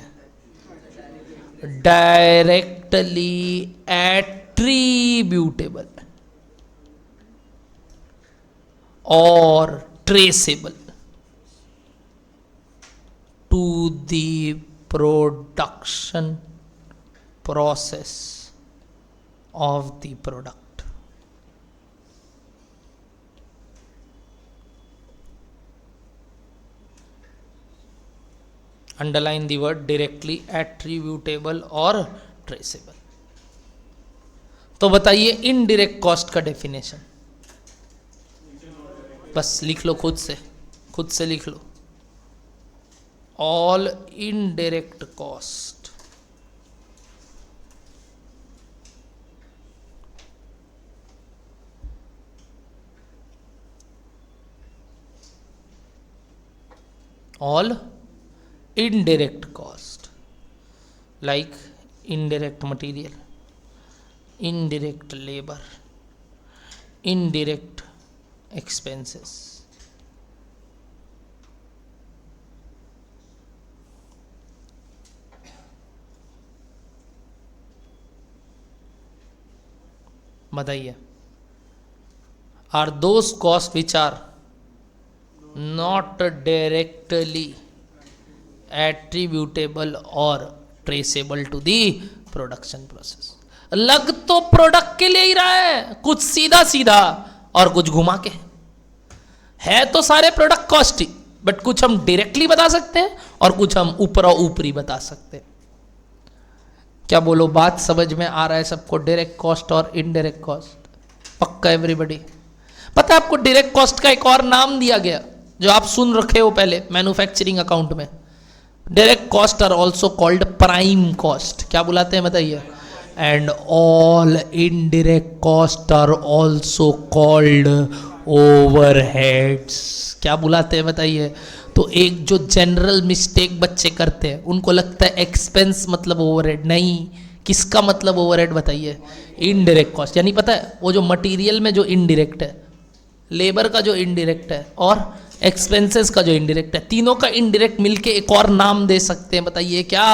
directly attributable or traceable to the production process of the product. Underline the word directly attributable or traceable. तो बताइए इनडायरेक्ट कॉस्ट का डेफिनेशन, बस लिख लो खुद से लिख लो। All indirect cost all indirect cost like indirect material, indirect labor, indirect expenses, बताइए, are those cost which are not directly attributable और traceable to the production process. लग तो प्रोडक्ट के लिए ही रहा है, कुछ सीधा सीधा और कुछ घुमा के है, तो सारे प्रोडक्ट कॉस्ट ही, बट कुछ हम डायरेक्टली बता सकते हैं और कुछ हम ऊपर और ऊपरी बता सकते हैं। क्या बोलो, बात समझ में आ रहा है सबको? डायरेक्ट कॉस्ट और इनडायरेक्ट कॉस्ट पक्का एवरीबॉडी? पता है आपको डायरेक्ट कॉस्ट का एक और नाम दिया गया जो आप सुन रखे हो पहले मैन्युफैक्चरिंग अकाउंट में। Direct cost are also called prime cost. क्या बुलाते हैं बताइए? And all indirect cost are also called overheads. क्या बुलाते हैं बताइए? तो एक जो जनरल मिस्टेक बच्चे करते हैं, उनको लगता है एक्सपेंस मतलब ओवरहेड। नहीं, किसका मतलब ओवरहेड बताइए? Indirect cost. यानी पता है वो जो मटेरियल में जो इनडायरेक्ट है, लेबर का जो इनडायरेक्ट है और एक्सपेंसेस का जो इनडायरेक्ट है, तीनों का इनडायरेक्ट मिलके एक और नाम दे सकते हैं, बताइए क्या?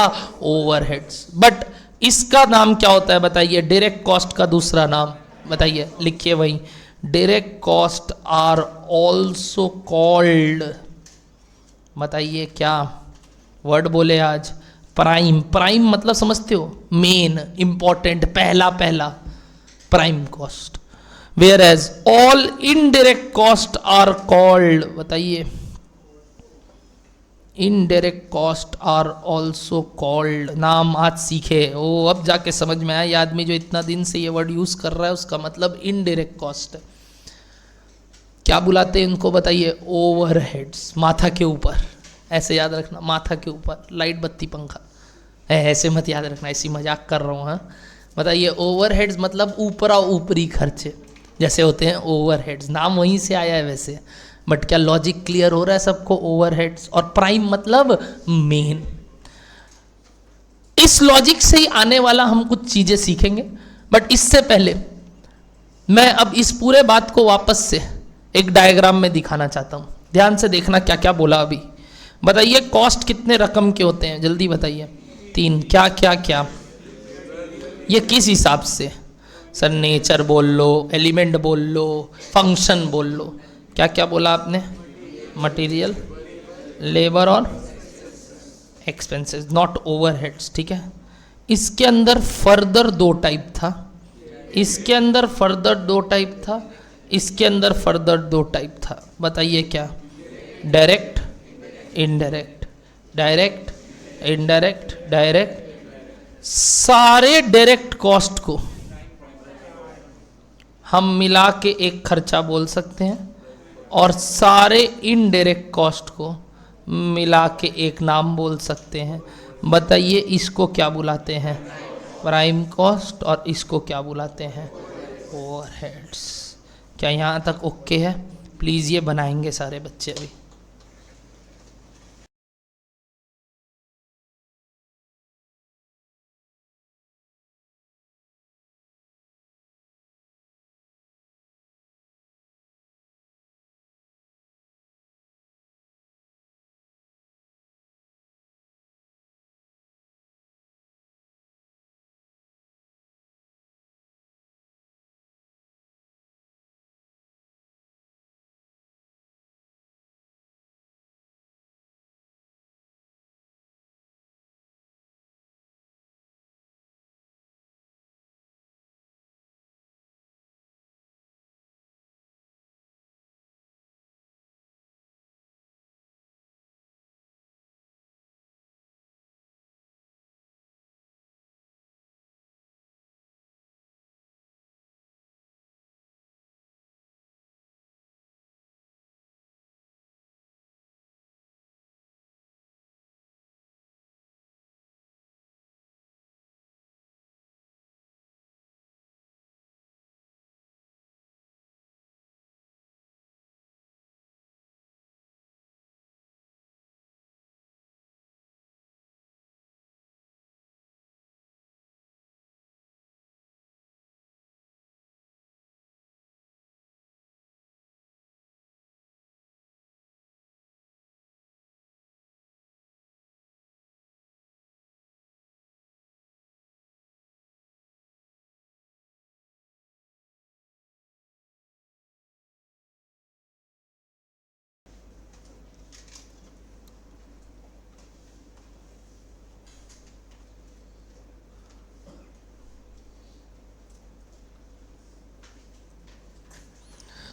ओवरहेड्स। बट इसका नाम क्या होता है बताइए? डायरेक्ट कॉस्ट का दूसरा नाम बताइए, लिखिए वही। Direct cost are also called, बताइए क्या वर्ड बोले आज? प्राइम। प्राइम मतलब समझते हो? मेन, इंपॉर्टेंट, पहला पहला, prime cost. Whereas all indirect cost are called, बताइए, indirect cost are also called. नाम आज सीखे ओ, अब जाके समझ में आया। ये आदमी जो इतना दिन से ये वर्ड यूज कर रहा है उसका मतलब इनडायरेक्ट कॉस्ट है। क्या बुलाते हैं इनको बताइए? ओवरहेड्स। माथा के ऊपर, ऐसे याद रखना, माथा के ऊपर लाइट बत्ती पंखा, ऐसे मत याद रखना, ऐसी मजाक कर रहा हूँ। हाँ बताइए, ओवरहेड्स मतलब ऊपरा ऊपरी खर्चे जैसे होते हैं ओवरहेड्स, नाम वहीं से आया है वैसे। बट क्या लॉजिक क्लियर हो रहा है सबको? ओवरहेड्स और प्राइम मतलब मेन। इस लॉजिक से ही आने वाला हम कुछ चीजें सीखेंगे, बट इससे पहले मैं अब इस पूरे बात को वापस से एक डायग्राम में दिखाना चाहता हूं। ध्यान से देखना क्या क्या बोला अभी। बताइए कॉस्ट कितने रकम के होते हैं? जल्दी बताइए। 3। क्या क्या क्या? ये किस हिसाब से? सर नेचर बोल लो, एलिमेंट बोल लो, फंक्शन बोल लो। क्या क्या बोला आपने? मटेरियल, लेबर और एक्सपेंसेस, नॉट ओवरहेड्स। ठीक है। इसके अंदर फर्दर 2 टाइप था, इसके अंदर फर्दर 2 टाइप था, इसके अंदर फर्दर 2 टाइप था। बताइए क्या? Direct, indirect, direct, indirect, direct. सारे डायरेक्ट कॉस्ट को हम मिला के एक खर्चा बोल सकते हैं और सारे इनडायरेक्ट कॉस्ट को मिला के एक नाम बोल सकते हैं। बताइए इसको क्या बुलाते हैं? Prime cost. और इसको क्या बुलाते हैं? ओवरहेड्स। क्या यहाँ तक ओके है? प्लीज़ ये बनाएंगे सारे बच्चे अभी।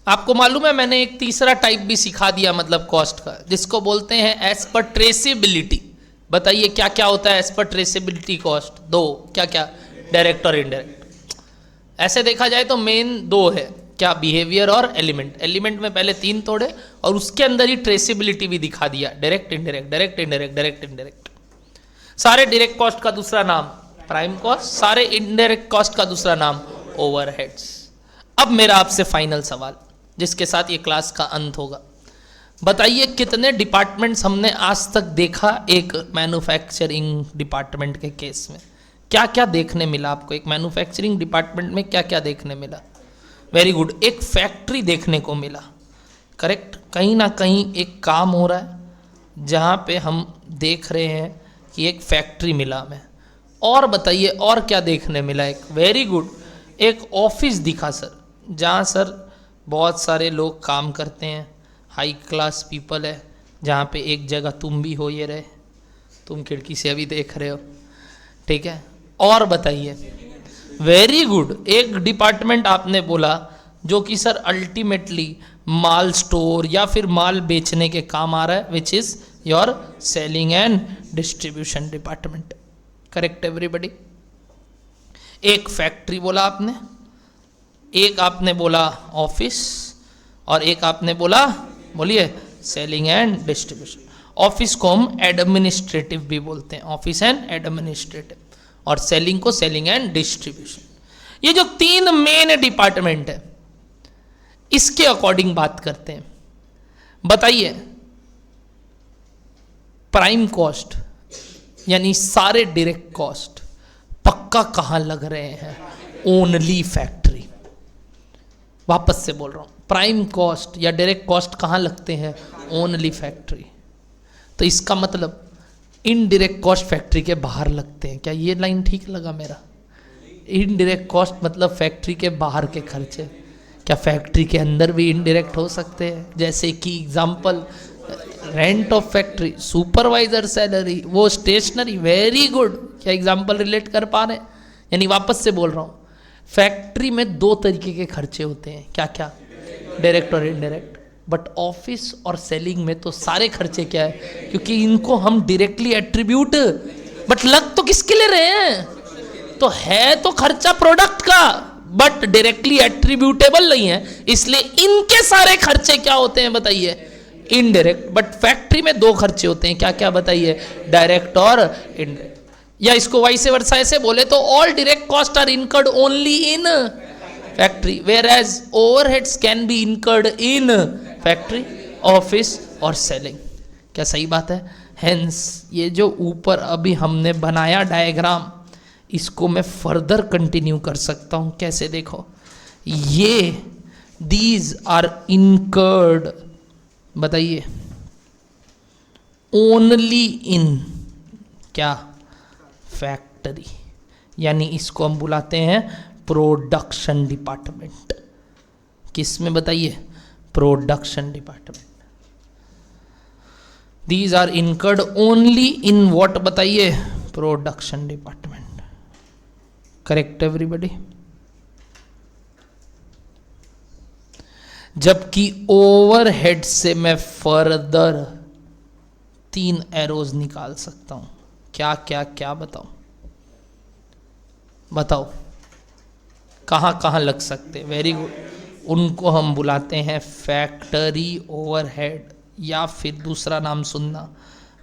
आपको मालूम है मैंने एक तीसरा टाइप भी सिखा दिया मतलब कॉस्ट का, जिसको बोलते हैं एज पर ट्रेसेबिलिटी। बताइए क्या क्या होता है एज पर ट्रेसेबिलिटी कॉस्ट? दो, क्या क्या? डायरेक्ट और इनडायरेक्ट। ऐसे देखा जाए तो मेन दो है, क्या? बिहेवियर और एलिमेंट। एलिमेंट में पहले 3 तोड़े और उसके अंदर ही ट्रेसेबिलिटी भी दिखा दिया, direct indirect, direct indirect, direct indirect. सारे डायरेक्ट कॉस्ट का दूसरा नाम प्राइम कॉस्ट, सारे इनडायरेक्ट कॉस्ट का दूसरा नाम ओवरहेड्स। अब मेरा आपसे फाइनल सवाल, जिसके साथ ये क्लास का अंत होगा। बताइए कितने डिपार्टमेंट्स हमने आज तक देखा एक मैन्युफैक्चरिंग डिपार्टमेंट के केस में? क्या क्या देखने मिला आपको एक मैन्युफैक्चरिंग डिपार्टमेंट में? क्या क्या देखने मिला? वेरी गुड, एक फैक्ट्री देखने को मिला। करेक्ट, कहीं ना कहीं एक काम हो रहा है जहाँ पे हम देख रहे हैं कि एक फैक्ट्री मिला हमें। और बताइए और क्या देखने मिला? एक वेरी गुड, एक ऑफिस दिखा सर, जहाँ सर बहुत सारे लोग काम करते हैं, हाई क्लास पीपल है, जहाँ पे एक जगह तुम भी हो, ये रहे तुम खिड़की से अभी देख रहे हो, ठीक है। और बताइए, वेरी गुड, एक डिपार्टमेंट आपने बोला जो कि सर अल्टीमेटली माल स्टोर या फिर माल बेचने के काम आ रहा है, which is your selling and distribution department. Correct everybody. एक फैक्ट्री बोला आपने, एक आपने बोला ऑफिस, और एक आपने बोला, बोलिए, सेलिंग एंड डिस्ट्रीब्यूशन। ऑफिस को हम एडमिनिस्ट्रेटिव भी बोलते हैं, ऑफिस एंड एडमिनिस्ट्रेटिव, और सेलिंग को सेलिंग एंड डिस्ट्रीब्यूशन। ये जो 3 मेन डिपार्टमेंट है, इसके अकॉर्डिंग बात करते हैं। बताइए प्राइम कॉस्ट यानी सारे डायरेक्ट कॉस्ट पक्का कहां लग रहे हैं? Only factory. वापस से बोल रहा हूं, प्राइम कॉस्ट या डायरेक्ट कॉस्ट कहां लगते हैं? Only factory. तो इसका मतलब इनडायरेक्ट कॉस्ट फैक्ट्री के बाहर लगते हैं। क्या ये लाइन ठीक लगा मेरा? इनडायरेक्ट कॉस्ट मतलब फैक्ट्री के बाहर के खर्चे। क्या फैक्ट्री के अंदर भी इनडायरेक्ट हो सकते हैं? जैसे कि example, rent of factory, supervisor salary, वो स्टेशनरी। वेरी गुड, क्या एग्जांपल रिलेट कर पा रहे हैं? यानी वापस से बोल रहा हूँ, फैक्ट्री में 2 तरीके के खर्चे होते हैं। क्या क्या? डायरेक्ट और इनडायरेक्ट। बट ऑफिस और सेलिंग में तो सारे खर्चे क्या है, क्योंकि इनको हम डायरेक्टली एट्रीब्यूट, बट लग तो किसके लिए रहे हैं? तो है तो खर्चा प्रोडक्ट का, बट डायरेक्टली एट्रीब्यूटेबल नहीं है, इसलिए इनके सारे खर्चे क्या होते हैं बताइए? इनडायरेक्ट। बट फैक्ट्री में 2 खर्चे होते हैं। क्या क्या बताइए? डायरेक्ट और इनडायरेक्ट। या इसको वाइस वर्सा ऐसे बोले तो all direct cost are incurred only in factory, whereas overheads can be incurred in factory, office और सेलिंग। क्या सही बात है? हेंस ये जो ऊपर अभी हमने बनाया डायग्राम, इसको मैं फर्दर कंटिन्यू कर सकता हूं। कैसे? देखो, ये दीज आर इनकर्ड, बताइए, ओनली इन क्या? फैक्ट्री। यानी इसको हम बुलाते हैं प्रोडक्शन डिपार्टमेंट। किस में बताइए? Production department. These are incurred only in what बताइए? Production department. Correct everybody. जबकि ओवरहेड से मैं फर्दर 3 एरोज निकाल सकता हूं। क्या क्या क्या बताओ? बताओ कहां कहां लग सकते? वेरी गुड, उनको हम बुलाते हैं फैक्ट्री ओवरहेड, या फिर दूसरा नाम सुनना,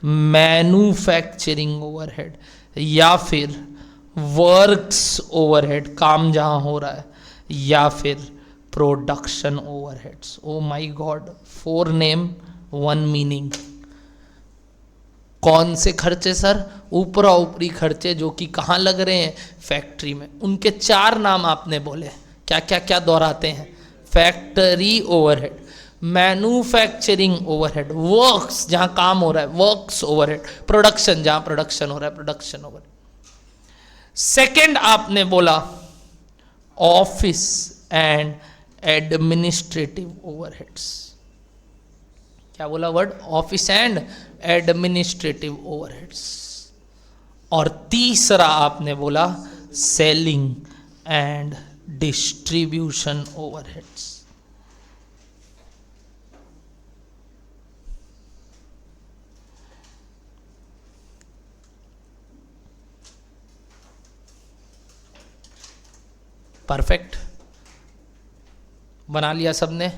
मैन्युफैक्चरिंग ओवरहेड, या फिर वर्क्स ओवरहेड, काम जहां हो रहा है, या फिर production overheads. Oh my God, 4 name 1 meaning. कौन से खर्चे सर? ऊपरा ऊपरी खर्चे जो कि कहाँ लग रहे हैं? फैक्ट्री में। उनके 4 नाम आपने बोले, क्या क्या क्या दोहराते हैं? Factory overhead, manufacturing overhead, works जहाँ काम हो रहा है, वर्क्स ओवरहेड, प्रोडक्शन जहाँ प्रोडक्शन हो रहा है, प्रोडक्शन ओवरहेड। सेकेंड आपने बोला ऑफिस एंड एडमिनिस्ट्रेटिव ओवरहेड्स। क्या बोला word? Office and administrative overheads. और तीसरा आपने बोला selling and distribution overheads. Perfect, बना लिया सबने।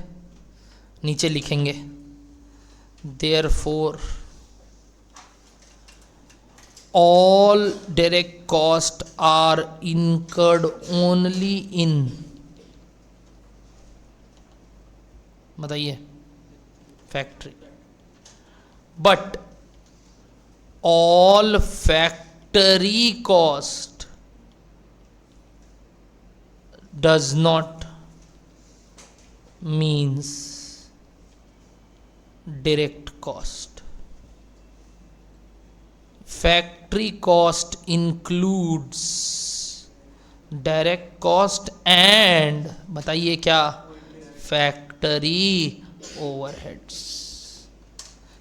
नीचे लिखेंगे therefore all direct cost are incurred only in, बताइए, factory, but all factory cost does not means direct cost. Factory cost includes direct cost and, बताइए क्या, फैक्ट्री ओवरहेड्स।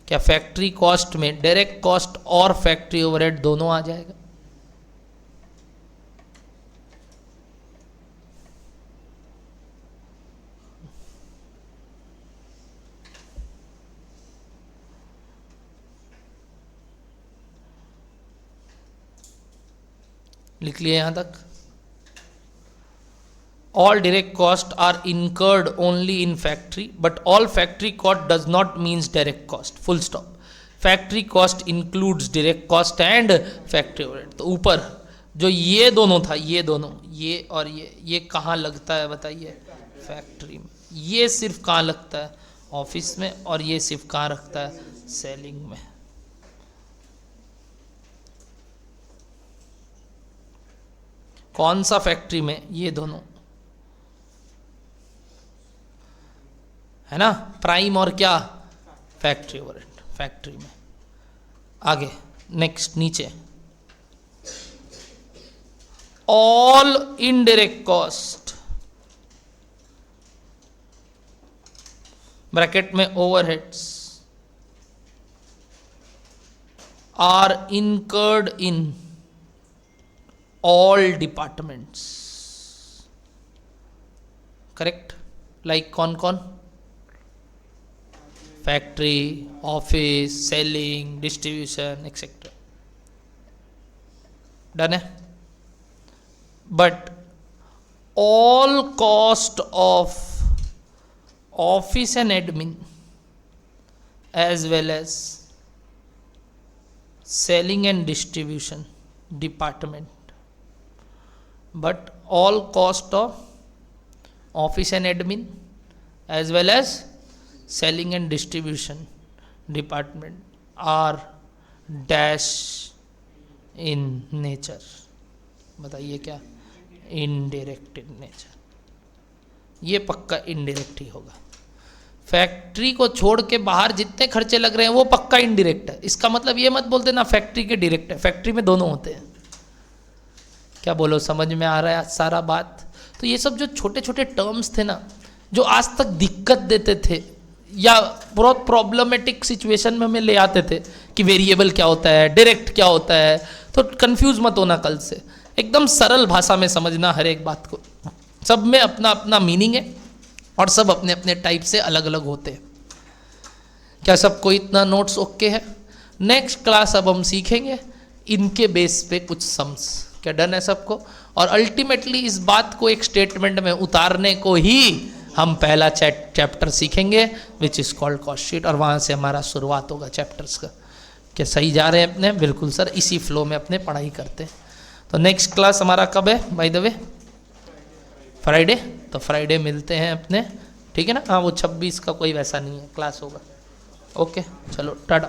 क्या फैक्ट्री कॉस्ट में डायरेक्ट कॉस्ट और फैक्ट्री ओवरहेड दोनों आ जाएगा? लिख लिए यहां तक। All direct costs are incurred only in factory, but all factory cost does not means direct cost. Full stop. Factory cost includes direct cost and factory overhead. तो ऊपर जो ये दोनों था, ये दोनों, ये और ये कहाँ लगता है बताइए? फैक्ट्री में। ये सिर्फ कहाँ लगता है? ऑफिस में। और ये सिर्फ कहाँ रखता है? सेलिंग में। कौन सा फैक्ट्री में? ये दोनों, है ना, प्राइम और क्या, फैक्ट्री ओवरहेड, फैक्ट्री में। आगे नेक्स्ट नीचे, ऑल इनडायरेक्ट कॉस्ट, ब्रैकेट में overheads, are incurred in all departments, correct. Like कौन कौन? Factory, office, selling, distribution etcetera. Done है। But all cost of office and admin as well as selling and distribution department, but all cost of office and admin as well as selling and distribution department are dash in nature, बताइए क्या, indirect in nature। ये पक्का indirect ही होगा। फैक्ट्री को छोड़ के बाहर जितने खर्चे लग रहे हैं वो पक्का इनडायरेक्ट है। इसका मतलब ये मत बोलते ना फैक्ट्री के डायरेक्ट है, फैक्ट्री में दोनों होते हैं। क्या बोलो, समझ में आ रहा है सारा बात? तो ये सब जो छोटे छोटे टर्म्स थे ना, जो आज तक दिक्कत देते थे या बहुत प्रॉब्लमेटिक सिचुएशन में हमें ले आते थे कि वेरिएबल क्या होता है, डायरेक्ट क्या होता है, तो कंफ्यूज मत होना कल से। एकदम सरल भाषा में समझना हर एक बात को। सब में अपना अपना मीनिंग है और सब अपने अपने टाइप से अलग अलग होते हैं। क्या सबको इतना नोट्स ओके है? नेक्स्ट क्लास अब हम सीखेंगे इनके बेस पे कुछ सम्स। क्या डन है सबको? और अल्टीमेटली इस बात को एक स्टेटमेंट में उतारने को ही हम पहला चैप्टर सीखेंगे which is called cost sheet, और वहाँ से हमारा शुरुआत होगा चैप्टर्स का। क्या सही जा रहे हैं अपने? बिल्कुल सर, इसी फ्लो में अपने पढ़ाई करते हैं। तो नेक्स्ट क्लास हमारा कब है बाय द वे? फ्राइडे। तो फ्राइडे मिलते हैं अपने, ठीक है ना? हाँ, वो 26 का कोई वैसा नहीं है, क्लास होगा। ओके, चलो टाटा।